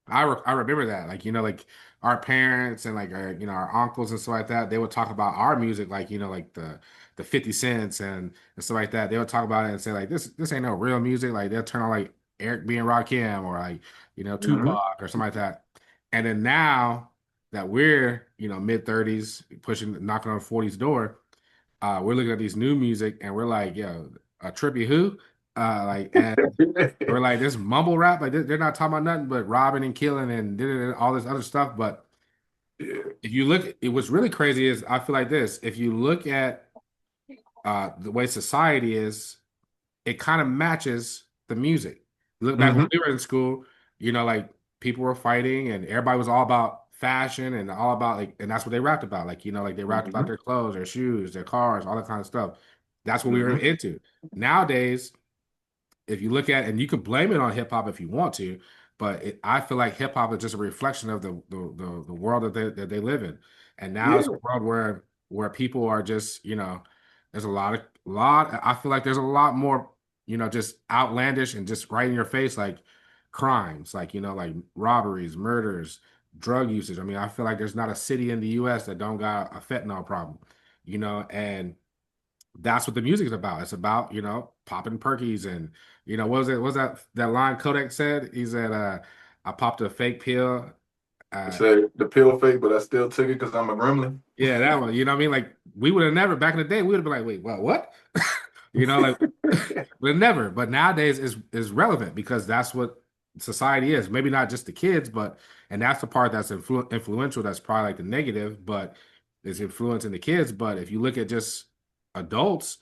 remember that, like, like our parents and like our uncles and stuff like that, they would talk about our music, like, like the 50 Cents and stuff like that. They would talk about it and say like this ain't no real music. Like they'll turn on like Eric B and Rakim or like, Hmm. Tupac or something like that. And then now that we're, mid-30s, pushing knocking on 40's door, we're looking at these new music and we're like, yo, a trippy who? And we're like this mumble rap, like they're not talking about nothing but robbing and killing and all this other stuff. But Yeah. if you look, what's really crazy is I feel like this. If you look at the way society is, it kind of matches the music. Look back when Hmm. we were in school, like people were fighting and everybody was all about fashion and all about like, and that's what they rapped about. Like, like they rapped about Hmm. their clothes, their shoes, their cars, all that kind of stuff. That's what we were Hmm. into. Nowadays, if you look at, and you can blame it on hip hop if you want to, but I feel like hip hop is just a reflection of the world that they live in, and now it's a Yeah. world where people are just there's a lot. I feel like there's a lot more just outlandish and just right in your face like crimes, like like robberies, murders, drug usage. I mean, I feel like there's not a city in the U.S. that don't got a fentanyl problem, and that's what the music is about. It's about, popping perkies and, what was that line Kodak said? He said, I popped a fake pill. Uh, Say the pill fake, but I still took it because I'm a gremlin. yeah, that one, you know what I mean? Like we would have never, back in the day, we would have been like, wait, what? Like but never. But nowadays is relevant because that's what society is. Maybe not just the kids, but and that's the part that's influential. That's probably like the negative, but is influencing the kids. But if you look at just adults,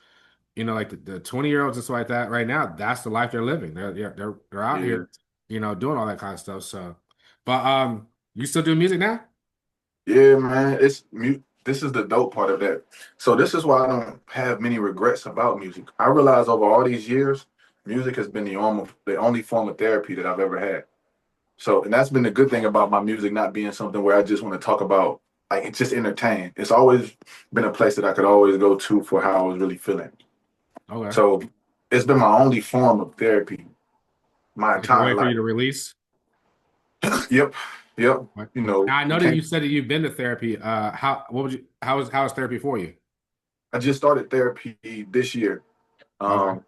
like the 20-year-olds and stuff like that right now, that's the life they're living. They're out Yeah. here, doing all that kind of stuff. So, but you still do music now? Yeah, man. It's mute. This is the dope part of that. So this is why I don't have many regrets about music. I realized over all these years, music has been the only form of therapy that I've ever had. So, and that's been the good thing about my music not being something where I just want to talk about, like, it's just entertain. It's always been a place that I could always go to for how I was really feeling. Okay. So it's been my only form of therapy my It's like a entire way for you life. to release. Yep. Yep. Right. You know, Now I you know that can't. you said that you've been to therapy. How is therapy for you? I just started therapy this year. Okay. Um,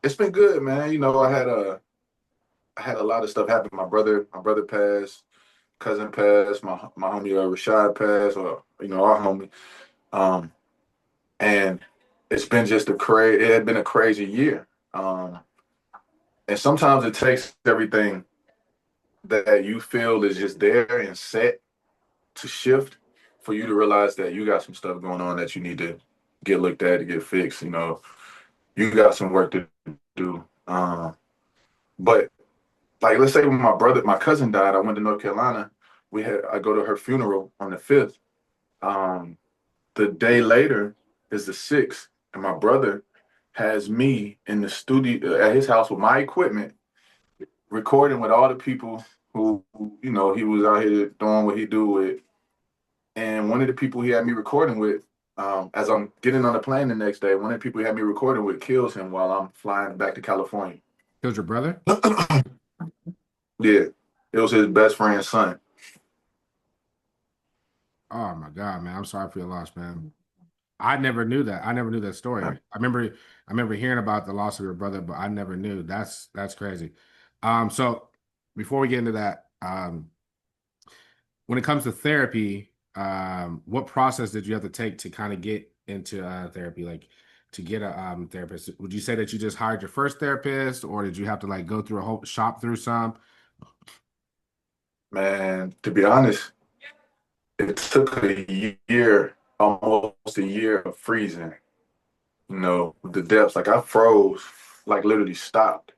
it's been good, man. I had a lot of stuff happen. My brother passed, cousin passed, my homie Rashad passed, or our homie. Um, and it's been just it had been a crazy year. And sometimes it takes everything that you feel is just there and set to shift for you to realize that you got some stuff going on that you need to get looked at to get fixed. You got some work to do. But like, let's say when my cousin died, I went to North Carolina. I go to her funeral on the 5th. Um, the day later is the 6th, and my brother has me in the studio at his house with my equipment, recording with all the people who he was out here doing what he do with. And one of the people he had me recording with, as I'm getting on the plane the next day, one of the people he had me recording with kills him while I'm flying back to California. Killed your brother? Yeah. It was his best friend's son. Oh my God, man. I'm sorry for your loss, man. I never knew that. I never knew that story. I remember hearing about the loss of your brother, but I never knew. That's crazy. So before we get into that, when it comes to therapy, what process did you have to take to kind of get into therapy? Like to get a therapist? Would you say that you just hired your first therapist, or did you have to like go through a whole shop through some? Man, to be honest, it took a year, almost a year of freezing. The depths. Like I froze, like literally stopped.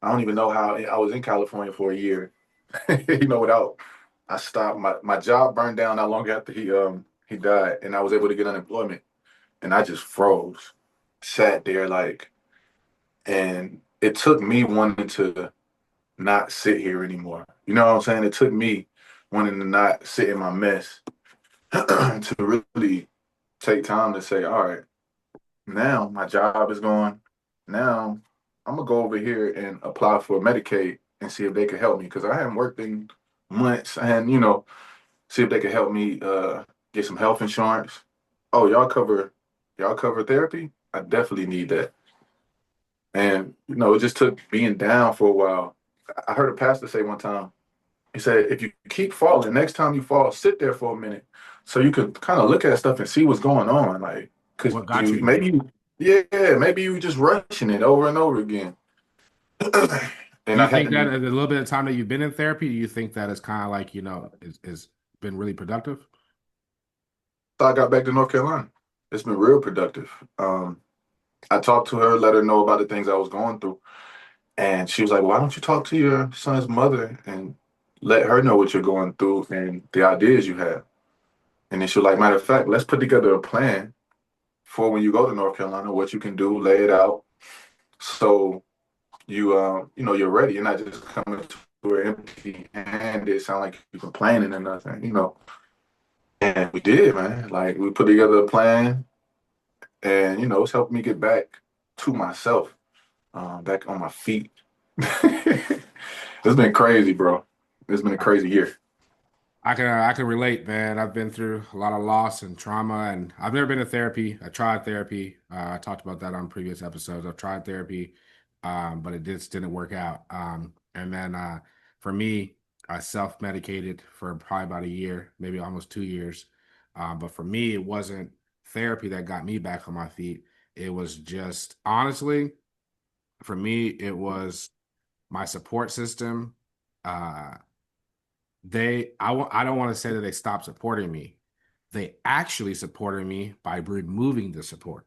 I don't even know how I was in California for a year. Without I stopped. My job burned down not long after he died, and I was able to get unemployment, and I just froze, sat there like, and it took me wanting to not sit here anymore. You know what I'm saying? It took me wanting to not sit in my mess to really take time to say, all right, now my job is gone. Now I'm gonna go over here and apply for Medicaid and see if they can help me because I haven't worked in months, and see if they can help me get some health insurance. Oh, y'all cover therapy? I definitely need that. And it just took being down for a while. I heard a pastor say one time, he said, if you keep falling, next time you fall, sit there for a minute so you can kind of look at stuff and see what's going on. Like, because What got you there? yeah, maybe you just rushing it over and over again. Do And I you had think that to, a little bit of time that you've been in therapy, do you think that it's kind of like, is been really productive? so I got back to North Carolina. It's been real productive. I talked to her, let her know about the things I was going through. And she was like, why don't you talk to your son's mother and let her know what you're going through and the ideas you have? And then she was like, matter of fact, let's put together a plan for when you go to North Carolina, what you can do, lay it out. So you're ready. You're not just coming to her empty handed, sound like you're complaining and nothing. And we did, man. Like we put together a plan and it's helped me get back to myself, back on my feet. It's been crazy, bro. It's been a crazy year. I can relate, man. I've been through a lot of loss and trauma, and I've never been to therapy. I tried therapy. I talked about that on previous episodes. I've tried therapy, but it just didn't work out. And then for me, I self-medicated for probably about a year, maybe almost 2 years. But for me, it wasn't therapy that got me back on my feet. It was just honestly, for me, it was my support system. Uh, I don't want to say that they stopped supporting me. They actually supported me by removing the support.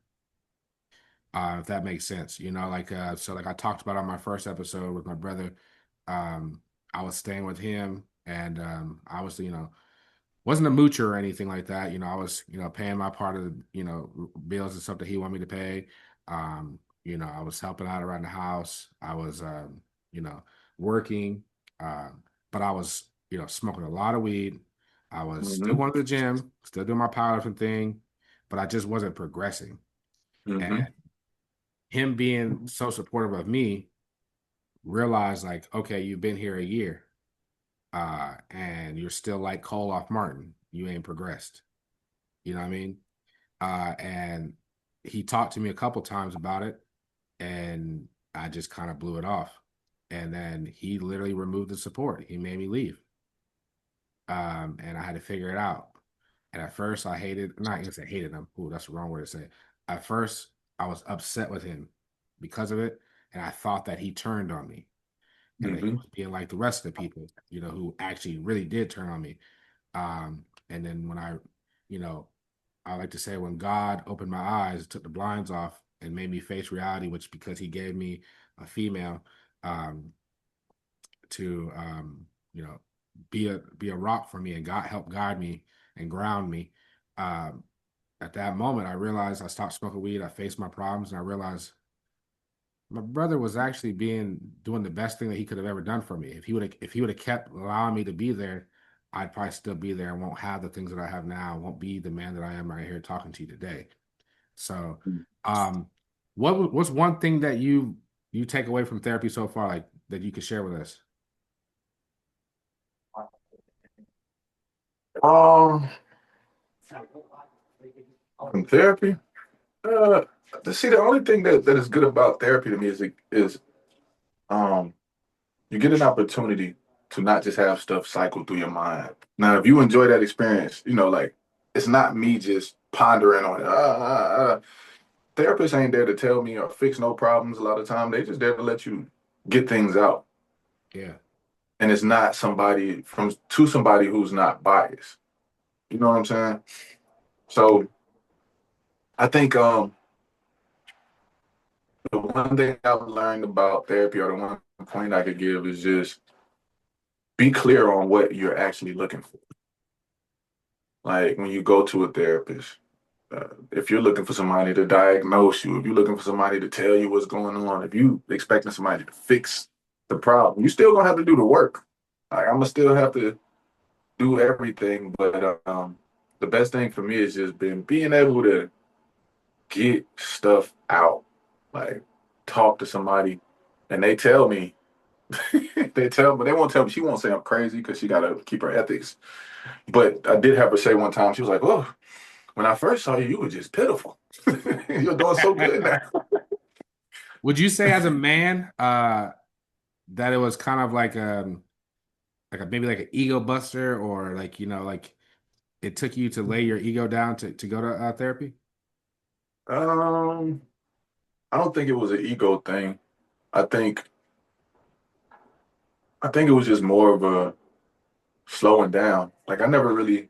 If that makes sense, so like I talked about on my first episode with my brother, um, I was staying with him, and I was, wasn't a moocher or anything like that. I was, paying my part of the, bills and stuff that he wanted me to pay. I was helping out around the house. I was, you know, working, but I was, smoking a lot of weed. I was still Hmm. going to the gym, still doing my powerlifting thing, but I just wasn't progressing. And Hmm. him being so supportive of me, realized like, okay, you've been here a year, and you're still like Cole off Martin. You ain't progressed. You know what I mean? And he talked to me a couple times about it, and I just kind of blew it off. And then he literally removed the support. He made me leave. And I had to figure it out. And at first, I hated, not gonna say hated him. Ooh, that's the wrong word to say. At first, I was upset with him because of it, and I thought that he turned on me and that he Hmm. was being like the rest of the people, who actually really did turn on me. And then when you know, I like to say when God opened my eyes, took the blinds off, and made me face reality, which because He gave me a female um, to be a rock for me, and God helped guide me and ground me. Um, at that moment, I realized I stopped smoking weed. I faced my problems, and I realized my brother was actually doing the best thing that he could have ever done for me. If he would have kept allowing me to be there, I'd probably still be there and won't have the things that I have now. I won't be the man that I am right here talking to you today. So, um, what's one thing that you take away from therapy so far, like that you could share with us? Um, from therapy. Uh, See, the only thing that is good about therapy to me is um you get an opportunity to not just have stuff cycle through your mind. Now, if you enjoy that experience, like it's not me just pondering on it. Therapists ain't there to tell me or fix no problems. A lot of time, they just there to let you get things out, Yeah. and it's not somebody from to somebody who's not biased. You know what I'm saying? So I think the one thing I've learned about therapy, or the one point I could give, is just be clear on what you're actually looking for. Like when you go to a therapist, if you're looking for somebody to diagnose you, if you're looking for somebody to tell you what's going on, if you expecting somebody to fix the problem, you still gonna have to do the work. Like I'm gonna still have to do everything, but the best thing for me is just been being able to get stuff out, like talk to somebody, and they tell me, they won't tell me. She won't say I'm crazy because she gotta keep her ethics. But I did have her say one time, she was like, "Oh, when I first saw you, you were just pitiful. You're doing so good now." Would you say as a man, that it was kind of like a maybe like an ego buster, or like, like it took you to lay your ego down to go to therapy? Um, I don't think it was an ego thing. I think I think it was just more of a slowing down. Like I never really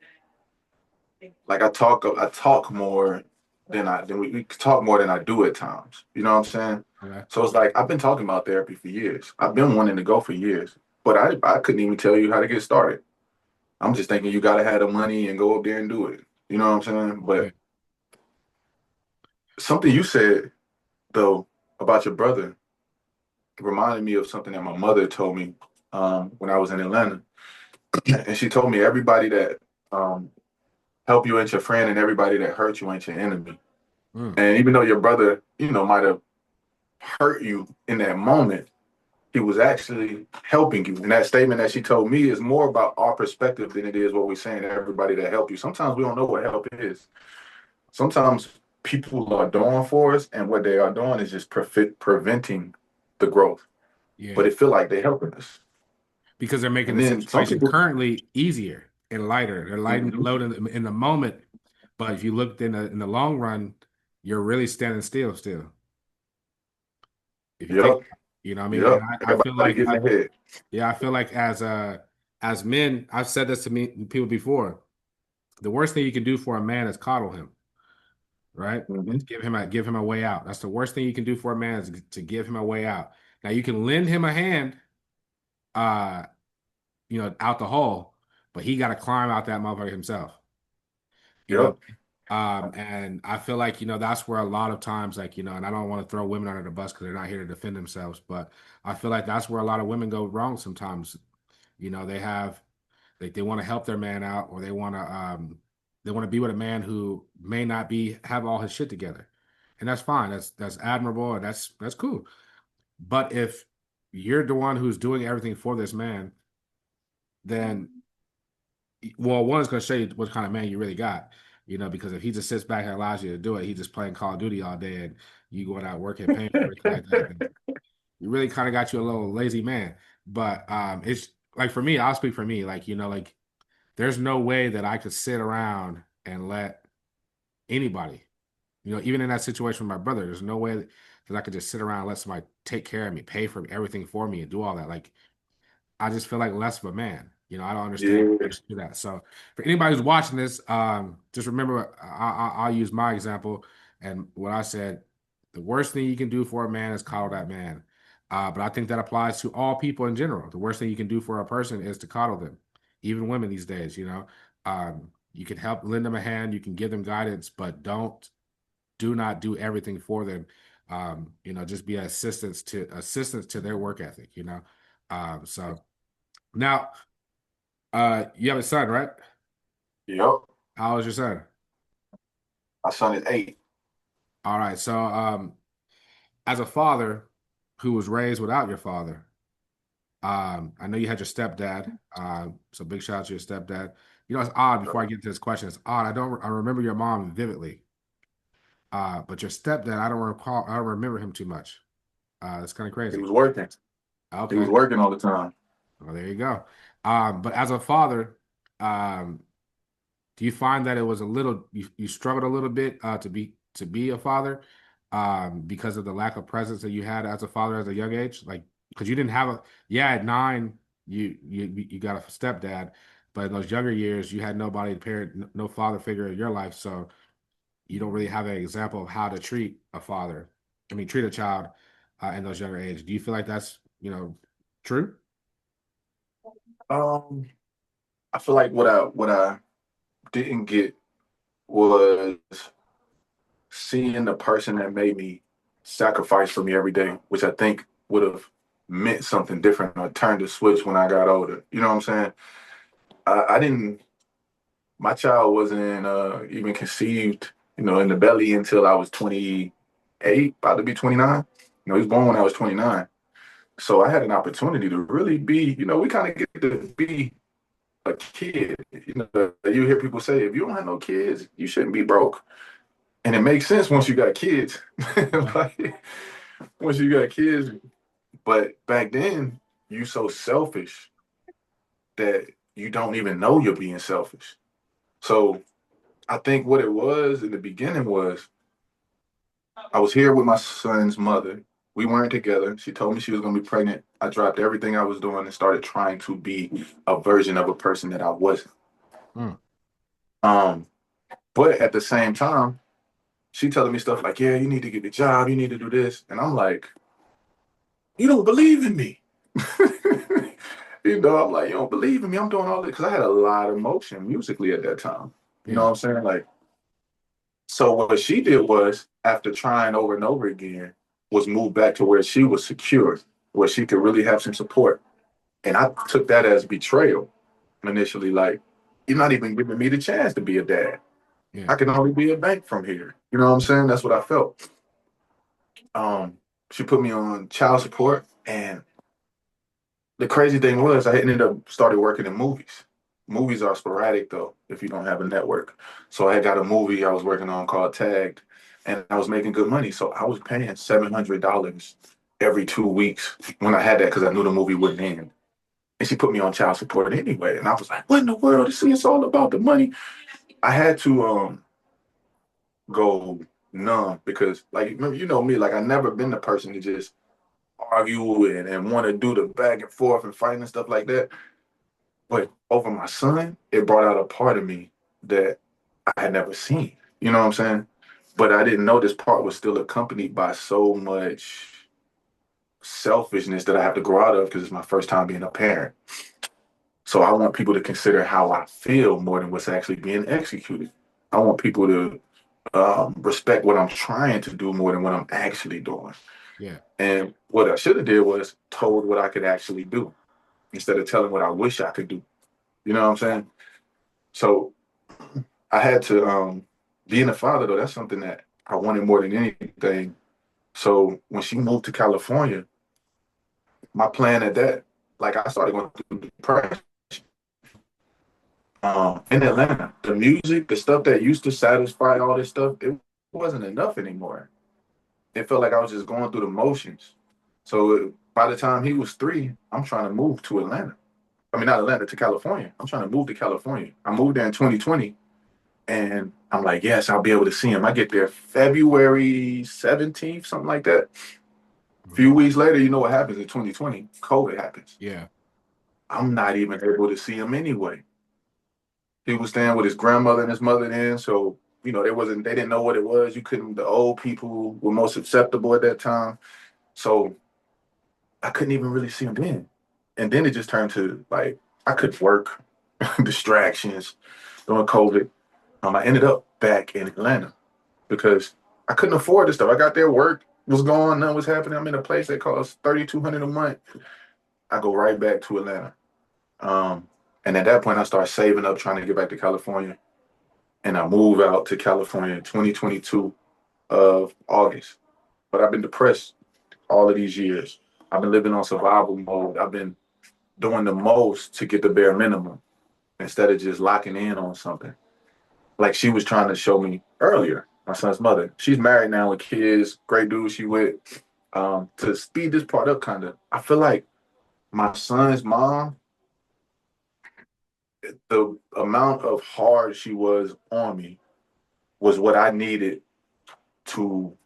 like I talk more than we talk more than I do at times. You know what I'm saying? Okay. So it's like I've been talking about therapy for years. I've been wanting to go for years, but I couldn't even tell you how to get started. I'm just thinking you gotta have the money and go up there and do it. You know what I'm saying? Yeah. But something you said though about your brother reminded me of something that my mother told me when I was in Atlanta, and she told me everybody that um, help you ain't your friend, and everybody that hurt you ain't your enemy. Mm. And even though your brother, might have hurt you in that moment, he was actually helping you. And that statement that she told me is more about our perspective than it is what we're saying to everybody that help you. Sometimes we don't know what help is. Sometimes people are doing for us, and what they are doing is just preventing the growth. But Yeah. it feel like they're helping us. Because they're making And the then some situation people, currently easier and lighter. They're lighting the mhm, load in the moment, but if you look in the long run, you're really standing still. If you think, yep, you know what I mean? And yep, I feel everybody like, getting ahead. yeah, I feel like as men, I've said this to me people before. The worst thing you can do for a man is coddle him, right? Hmm. Is give him a way out. That's the worst thing you can do for a man, is to give him a way out. Now you can lend him a hand, uh, out the hole, but he got to climb out that motherfucker himself. You know, Yep. and I feel like, that's where a lot of times, like, and I don't want to throw women under the bus because they're not here to defend themselves, but I feel like that's where a lot of women go wrong sometimes. They have, like, they want to help their man out, or they want to be with a man who may not have all his shit together. And that's fine. That's admirable, and that's cool. But if you're the one who's doing everything for this man, then, well, one is going to show you what kind of man you really got, because if he just sits back and allows you to do it, he's just playing Call of Duty all day, and you going out working, paying for everything like that, then you really kind of got you a little lazy man. But it's like, for me, I'll speak for me, like, like, there's no way that I could sit around and let anybody, even in that situation with my brother, there's no way that I could just sit around and let somebody take care of me, pay for everything for me, and do all that. Like, I just feel like less of a man. I don't Yeah. understand that. So for anybody who's watching this, just remember, I'll use my example and what I said. The worst thing you can do for a man is coddle that man. But I think that applies to all people in general. The worst thing you can do for a person is to coddle them, even women these days. You can help lend them a hand, you can give them guidance, but do not do everything for them. Just be assistance to their work ethic. So now, you have a son, right? Yep. How old is your son? My son is 8. All right. So, as a father who was raised without your father, I know you had your stepdad. So big shout out to your stepdad. You know, it's odd before I get to this question. It's odd. I remember your mom vividly. But your stepdad, I don't remember him too much. It's kind of He crazy. was working. He was Okay. working all the time. Well, there you go. But as a father, um, do you find that it was a little you struggled a little bit to be a father because of the lack of presence that you had as a father at a young age? Like because you didn't have a yeah at 9 you got a stepdad, but in those younger years you had nobody parent no father figure in your life, so you don't really have an example of how to treat a father. I mean, treat a child in those younger age. Do you feel like that's true? Um, I feel like what I didn't get was seeing the person that made me sacrifice for me every day, which I think would have meant something different or turned the switch when I got older. You know what I'm saying? I didn't. My child wasn't even conceived, in the belly until I was 28, about to be 29. He was born when I was 29. So I had an opportunity to really be, we kind of get to be a kid. You hear people say, if you don't have no kids, you shouldn't be broke. And it makes sense once you got kids. Like, once you got kids. But back then, you so selfish that you don't even know you're being selfish. So I think what it was in the beginning was I was here with my son's mother. We weren't together. She told me she was going to be pregnant. I dropped everything I was doing and started trying to be a version of a person that I wasn't. Mm, Um, but at the same time, she telling me stuff like, "Yeah, you need to get a job. You need to do this," and I'm like, "You don't believe in me." I'm like, "You don't believe in me. I'm doing all this," because I had a lot of motion musically at that time. You know yeah, what I'm saying? Like, so what she did was, after trying over and over again, was move back to where she was secure, where she could really have some support. And I took that as betrayal initially. Like, you're not even giving me the chance to be a dad. yeah, I can only be a bank from here. You know what I'm saying? That's what I felt. Um, she put me on child support, and the crazy thing was, I ended up started working in movies. Movies are sporadic though, if you don't have a network. So I had got a movie I was working on called Tagged, and I was making good money. So I was paying $700 every 2 weeks when I had that because I knew the movie wouldn't end. And she put me on child support anyway, and I was like, "What in the world? See, it's all about the money." I had to go numb because, like, you know me, like I never been the person to just argue and want to do the back and forth and fight and stuff like that. But over my son, it brought out a part of me that I had never seen. You know what I'm saying? But I didn't know this part was still accompanied by so much selfishness that I have to grow out of because it's my first time being a parent. So I want people to consider how I feel more than what's actually being executed. I want people to respect what I'm trying to do more than what I'm actually doing. yeah, And what I should have did was told what I could actually do instead of telling what I wish I could do. You know what I'm saying? So I had to being a father though, that's something that I wanted more than anything. So when she moved to California, my plan at that, like I started going through depression. In Atlanta, the music, the stuff that used to satisfy all this stuff, it wasn't enough anymore. It felt like I was just going through the motions. So by the time he was 3, I'm trying to move to Atlanta. I mean, not Atlanta, to California. I'm trying to move to California. I moved there in 2020. And I'm like, yes, I'll be able to see him. I get there February 17th, something like that. A mhm, few weeks later, you know what happens in 2020? COVID happens. yeah, I'm not even able to see him anyway. He was staying with his grandmother and his mother then, so they didn't know what it was. You couldn't, the old people were most susceptible at that time. So I couldn't even really see him then. And then it just turned to like I couldn't work, distractions during COVID. I ended up back in Atlanta because I couldn't afford this stuff. I got there, work was gone, nothing was happening. I'm in a place that costs $3,200 a month. I go right back to Atlanta. Um, and at that point, I started saving up, trying to get back to California. And I moved out to California in 2022 of August. But I've been depressed all of these years. I've been living on survival mode. I've been doing the most to get the bare minimum instead of just locking in on something. Like she was trying to show me earlier, my son's mother. She's married now with kids, great dude she with. To speed this part up, kind of, I feel like my son's mom, the amount of hard she was on me was what I needed to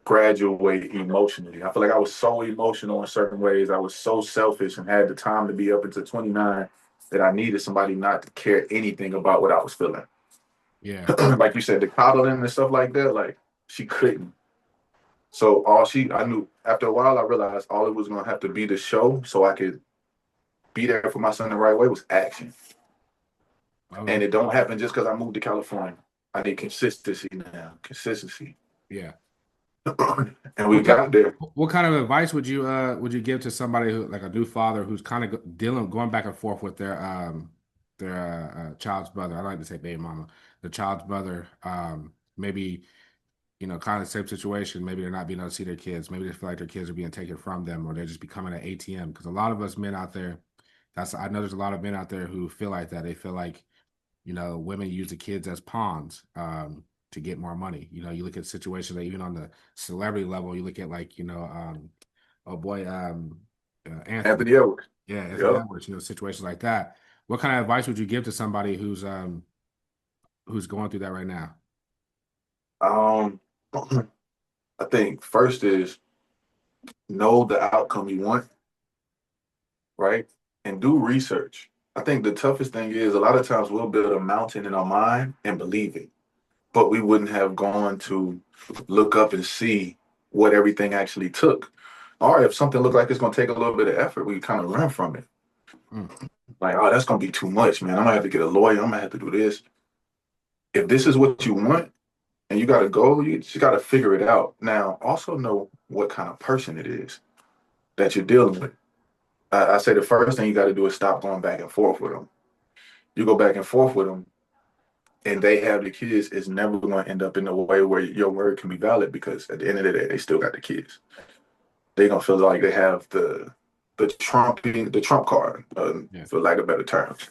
graduate emotionally. I feel like I was so emotional in certain ways. I was so selfish and had the time to be up until 29 that I needed somebody not to care anything about what I was feeling. Yeah. Like you said, the coddling and stuff like that, like she couldn't. So I knew after a while, I realized all it was going to have to be the show so I could be there for my son the right way was action. Okay. And it don't happen just because I moved to California. I need consistency now, consistency. Yeah. And we got there. What kind of advice would you give to somebody who like a new father who's kind of dealing going back and forth with their child's brother? I like to say baby mama, the child's brother. Maybe kind of the same situation. Maybe they're not being able to see their kids. Maybe they feel like their kids are being taken from them, or they're just becoming an ATM. Because a lot of us men out there, I know there's a lot of men out there who feel like that. They feel like women use the kids as pawns to get more money. You look at situations that even on the celebrity level, you look at like, oh boy, Anthony. Anthony Edwards. Yeah, Anthony Yep. Edwards, situations like that. What kind of advice would you give to somebody who's going through that right now? Um, I think first is know the outcome you want, right? And do research. I think the toughest thing is a lot of times we'll build a mountain in our mind and believe it, but we wouldn't have gone to look up and see what everything actually took. Or if something looked like it's going to take a little bit of effort, we kind of run from it. Mm, Like, oh, that's going to be too much, man. I'm going to have to get a lawyer. I'm going to have to do this. If this is what you want and you got a goal, you just got to figure it out. Now, also know what kind of person it is that you're dealing with. I say the first thing you got to do is stop going back and forth with them. You go back and forth with them and they have the kids, it's never going to end up in a way where your word can be valid because at the end of the day, they still got the kids. They're going to feel like they have the trump card, yeah. for lack of better terms.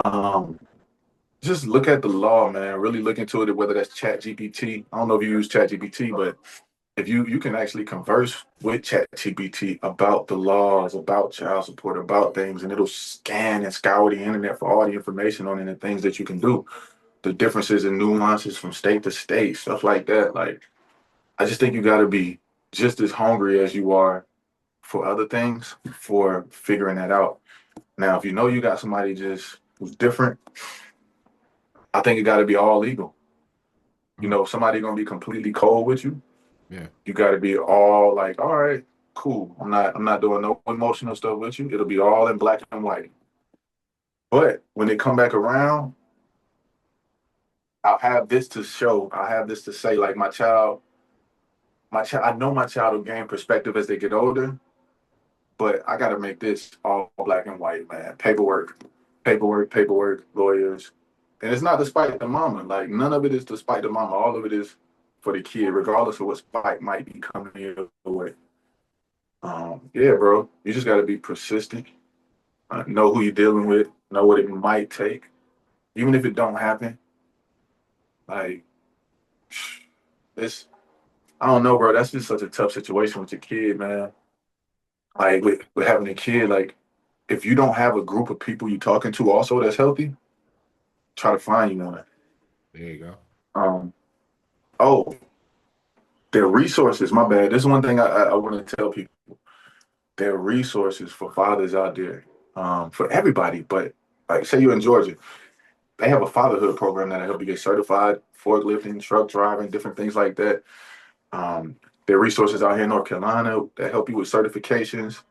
um, just look at the law, man. Really look into it, whether that's Chat GPT. I don't know if you use Chat GPT, but if you can actually converse with Chat GPT about the laws, about child support, about things, and it'll scan and scour the internet for all the information on it and things that you can do, the differences and nuances from state to state, stuff like that. Like, I just think you got to be just as hungry as you are for other things for figuring that out. Now, if you know you got somebody just who's different, I think it got to be all legal. Mm, If somebody gonna be completely cold with you, yeah. you got to be all like, all right, cool. I'm not doing no emotional stuff with you. It'll be all in black and white. But when they come back around, I'll have this to show. I'll have this to say. Like my child. I know my child will gain perspective as they get older, but I got to make this all black and white, man. Paperwork, paperwork, paperwork, lawyers. And it's not despite the mama. Like, none of it is despite the mama. All of it is for the kid, regardless of what spite might be coming your way. Yeah, bro. You just got to be persistent. Know who you're dealing with. Know what it might take. Even if it don't happen, like, it's, I don't know, bro. That's just such a tough situation with your kid, man. Like, with having a kid, like, if you don't have a group of people you talking to also that's healthy, try to find you one. There you go. Um, oh, there are resources. My bad. This is one thing I want to tell people. There are resources for fathers out there, for everybody. But like, say you're in Georgia, they have a fatherhood program that'll help you get certified, forklifting, truck driving, different things like that. Um, there are resources out here in North Carolina that help you with certifications.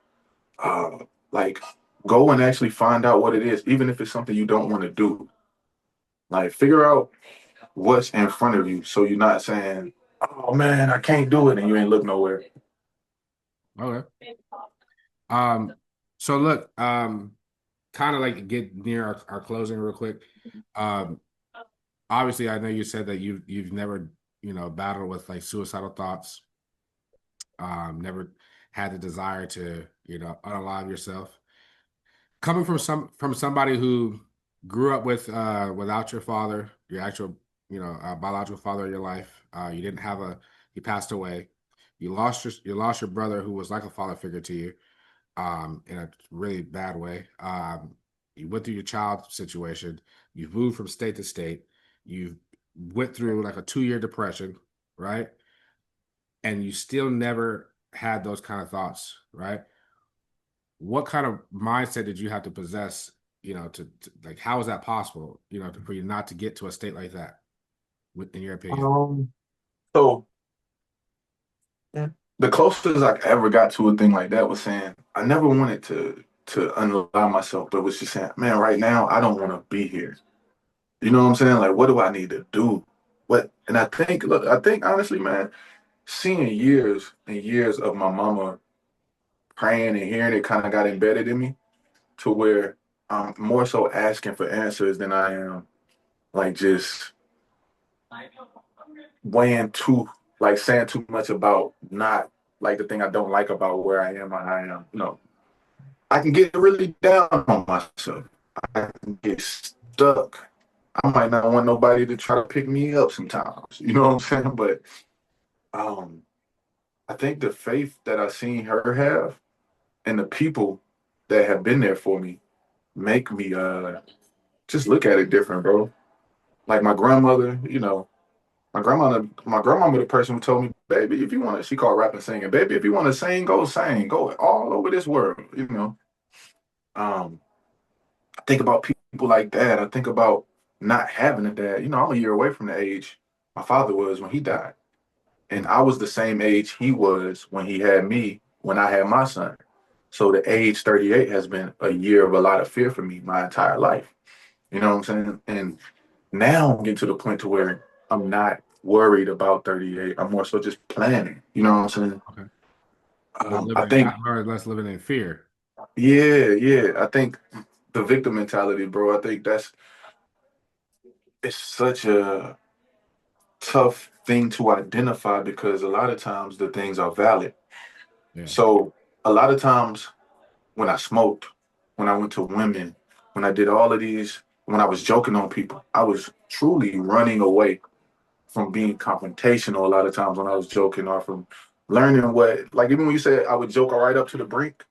Uh, like, go and actually find out what it is, even if it's something you don't want to do. Like, figure out what's in front of you so you're not saying, oh man, I can't do it, and you ain't look nowhere. Okay. Um, so look, kind of like get near our closing real quick. Um, Obviously, I know you said that you've never, battled with like suicidal thoughts, never had the desire to, unalive yourself. Coming from somebody who grew up with without your father, your actual, biological father in your life. You didn't have a he passed away. You lost your brother who was like a father figure to you, in a really bad way. You went through your child situation. You moved from state to state. You went through like a 2-year depression, right? And you still never had those kind of thoughts, right? What kind of mindset did you have to possess, like how is that possible, for you not to get to a state like that, in your opinion? Um, so the closest I ever got to a thing like that was saying I never wanted to unalive myself, but was just saying, man, right now I don't want to be here. You know what I'm saying? Like, what do I need to do? What? And I think, look, I think honestly, man, seeing years and years of my mama praying and hearing it kind of got embedded in me to where I'm more so asking for answers than I am like just weighing too, like saying too much about not like the thing I don't like about where I am or how I am. No, I can get really down on myself. I can get stuck. I might not want nobody to try to pick me up sometimes. You know what I'm saying? But um, I think the faith that I seen her have and the people that have been there for me make me just look at it different, bro. Like my grandmother, my grandmother, the person who told me, baby, if you want to, she called rap and singing, baby, if you want to sing, go all over this world. Um, I think about people like that. I think about not having a dad. I'm a year away from the age my father was when he died. And I was the same age he was when he had me, when I had my son. So the age 38 has been a year of a lot of fear for me my entire life. You know what I'm saying? And now I'm getting to the point to where I'm not worried about 38. I'm more so just planning. You know what I'm saying? Okay. Not I living, think, not more or less living in fear. yeah, yeah. I think the victim mentality, bro. I think it's such a tough thing to identify because a lot of times the things are valid. Yeah. So a lot of times when I smoked, when I went to women, when I did all of these, when I was joking on people, I was truly running away from being confrontational a lot of times when I was joking or from learning what, like even when you said I would joke right up to the brink,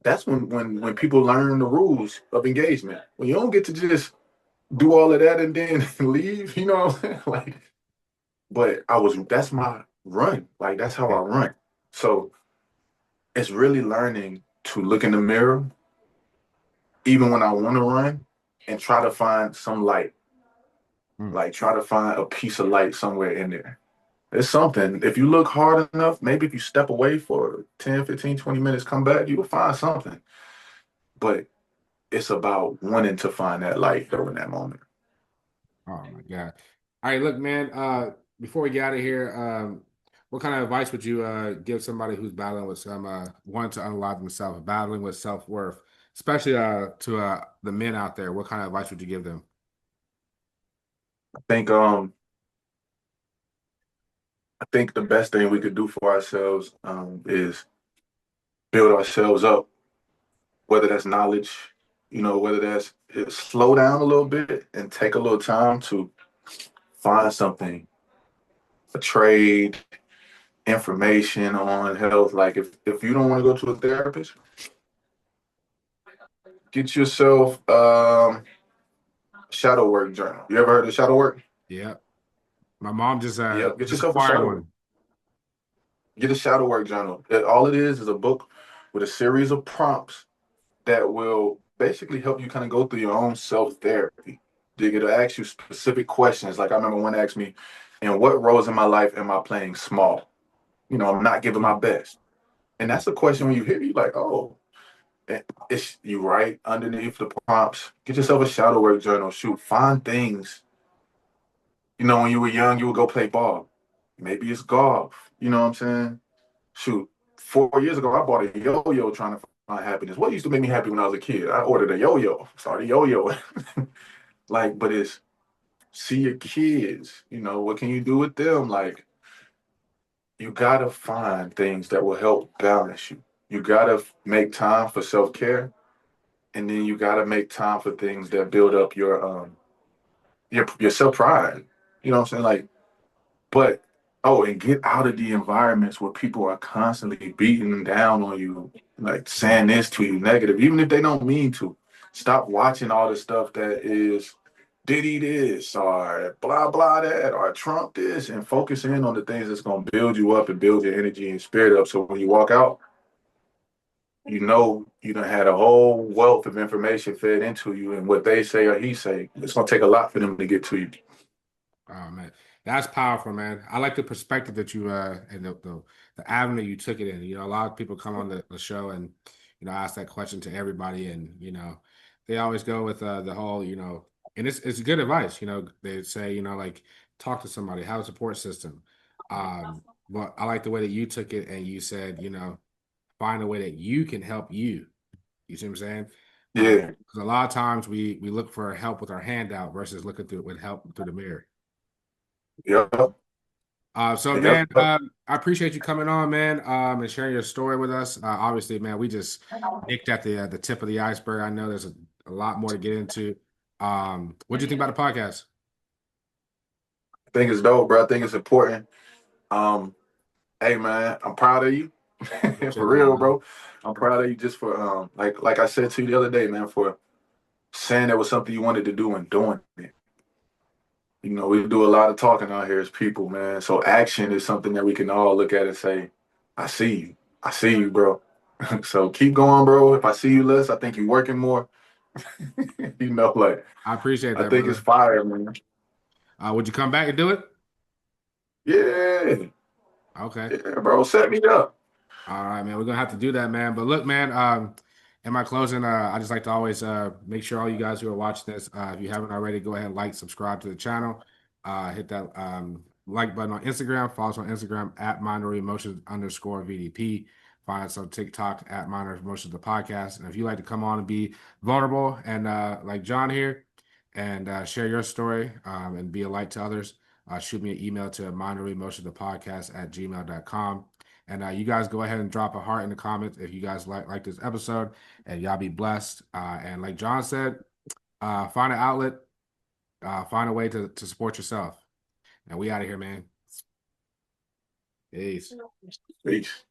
that's when people learn the rules of engagement. When you don't get to just do all of that and then leave, you know what I'm saying? Like, but that's my run. Like that's how Yeah. I run. So it's really learning to look in the mirror, even when I want to run, and try to find some light. Mm. Like try to find a piece of light somewhere in there. It's something. If you look hard enough, maybe if you step away for 10, 15, 20 minutes, come back, you'll find something. But it's about wanting to find that light though in that moment. Oh my God. All right, look, man, before we get out of here, what kind of advice would you give somebody who's battling with some wanting to unlock themselves, battling with self-worth, especially to the men out there? What kind of advice would you give them? I think the best thing we could do for ourselves is build ourselves up, whether that's knowledge, whether that's slow down a little bit and take a little time to find something, a trade, information on health. Like if you don't want to go to a therapist, get yourself shadow work journal. You ever heard of shadow work? Yeah. My mom just Yep. Get just yourself a acquired shadow. one. Get a shadow work journal. All it is a book with a series of prompts that will basically help you kind of go through your own self therapy. It'll ask you specific questions. Like I remember one asked me, "In what roles in my life am I playing small? I'm not giving my Mm. best." And that's a question when you hear, you like, oh, it's you right underneath the prompts. Get yourself a shadow work journal. Shoot, find things. When you were young, you would go play ball. Maybe it's golf. You know what I'm saying? Shoot, 4 years ago, I bought a yo-yo trying to find happiness. What used to make me happy when I was a kid? I ordered a yo-yo, started yo-yo. Like, but it's see your kids. What can you do with them? Like, you gotta find things that will help balance you. You gotta make time for self-care. and then you got to make time for things that build up your self pride. You know what I'm saying? Like, but oh, and get out of the environments where people are constantly beating down on you, like saying this to you negative, even if they don't mean to. Stop watching all the stuff that is Diddy this or blah blah that or Trump this, and focus in on the things that's gonna build you up and build your energy and spirit up. So when you walk out, you know you done had a whole wealth of information fed into you, and what they say or he say, it's gonna take a lot for them to get to you. Oh man, that's powerful, man. I like the perspective that you and the avenue you took it in. You know, a lot of people come on the show and ask that question to everybody, and they always go with the whole and it's good advice. They say like talk to somebody, have a support system. But I like the way that you took it and you said find a way that you can help you. You see what I'm saying? Yeah, Because a lot of times we look for help with our handout versus looking through with help through the mirror. yep, So yep. man, I appreciate you coming on, man, and sharing your story with us. Obviously, man, we just nicked at the tip of the iceberg. I know there's a lot more to get into. What do you think about the podcast? I think it's dope, bro. I think it's important. Um, Hey man, I'm proud of you. For Appreciate that, real, man. bro. I'm proud of you just for like I said to you the other day, man, for saying that was something you wanted to do and doing it. You know, we do a lot of talking out here as people, man. So action is something that we can all look at and say, I see you. I see you, bro. So keep going, bro. If I see you less, I think you're working more. Like I appreciate I that, think it's brother. fire, man. Would you come back and do it? Yeah. Okay. Yeah, bro. Set me up. All right, man. We're gonna have to do that, man. But look, man, in my closing, I just like to always make sure all you guys who are watching this, if you haven't already, go ahead and like, subscribe to the channel. Hit that like button on Instagram. Follow us on Instagram at Minor Emotions underscore VDP. Find us on TikTok at Minor Emotions the podcast. And if you like to come on and be vulnerable and like John here and share your story and be a light to others, shoot me an email to Minor Emotions the podcast at gmail.com. And you guys go ahead and drop a heart in the comments if you guys like this episode, and y'all be blessed. And like John said, find an outlet, find a way to support yourself. And we out of here, man. Peace. Peace.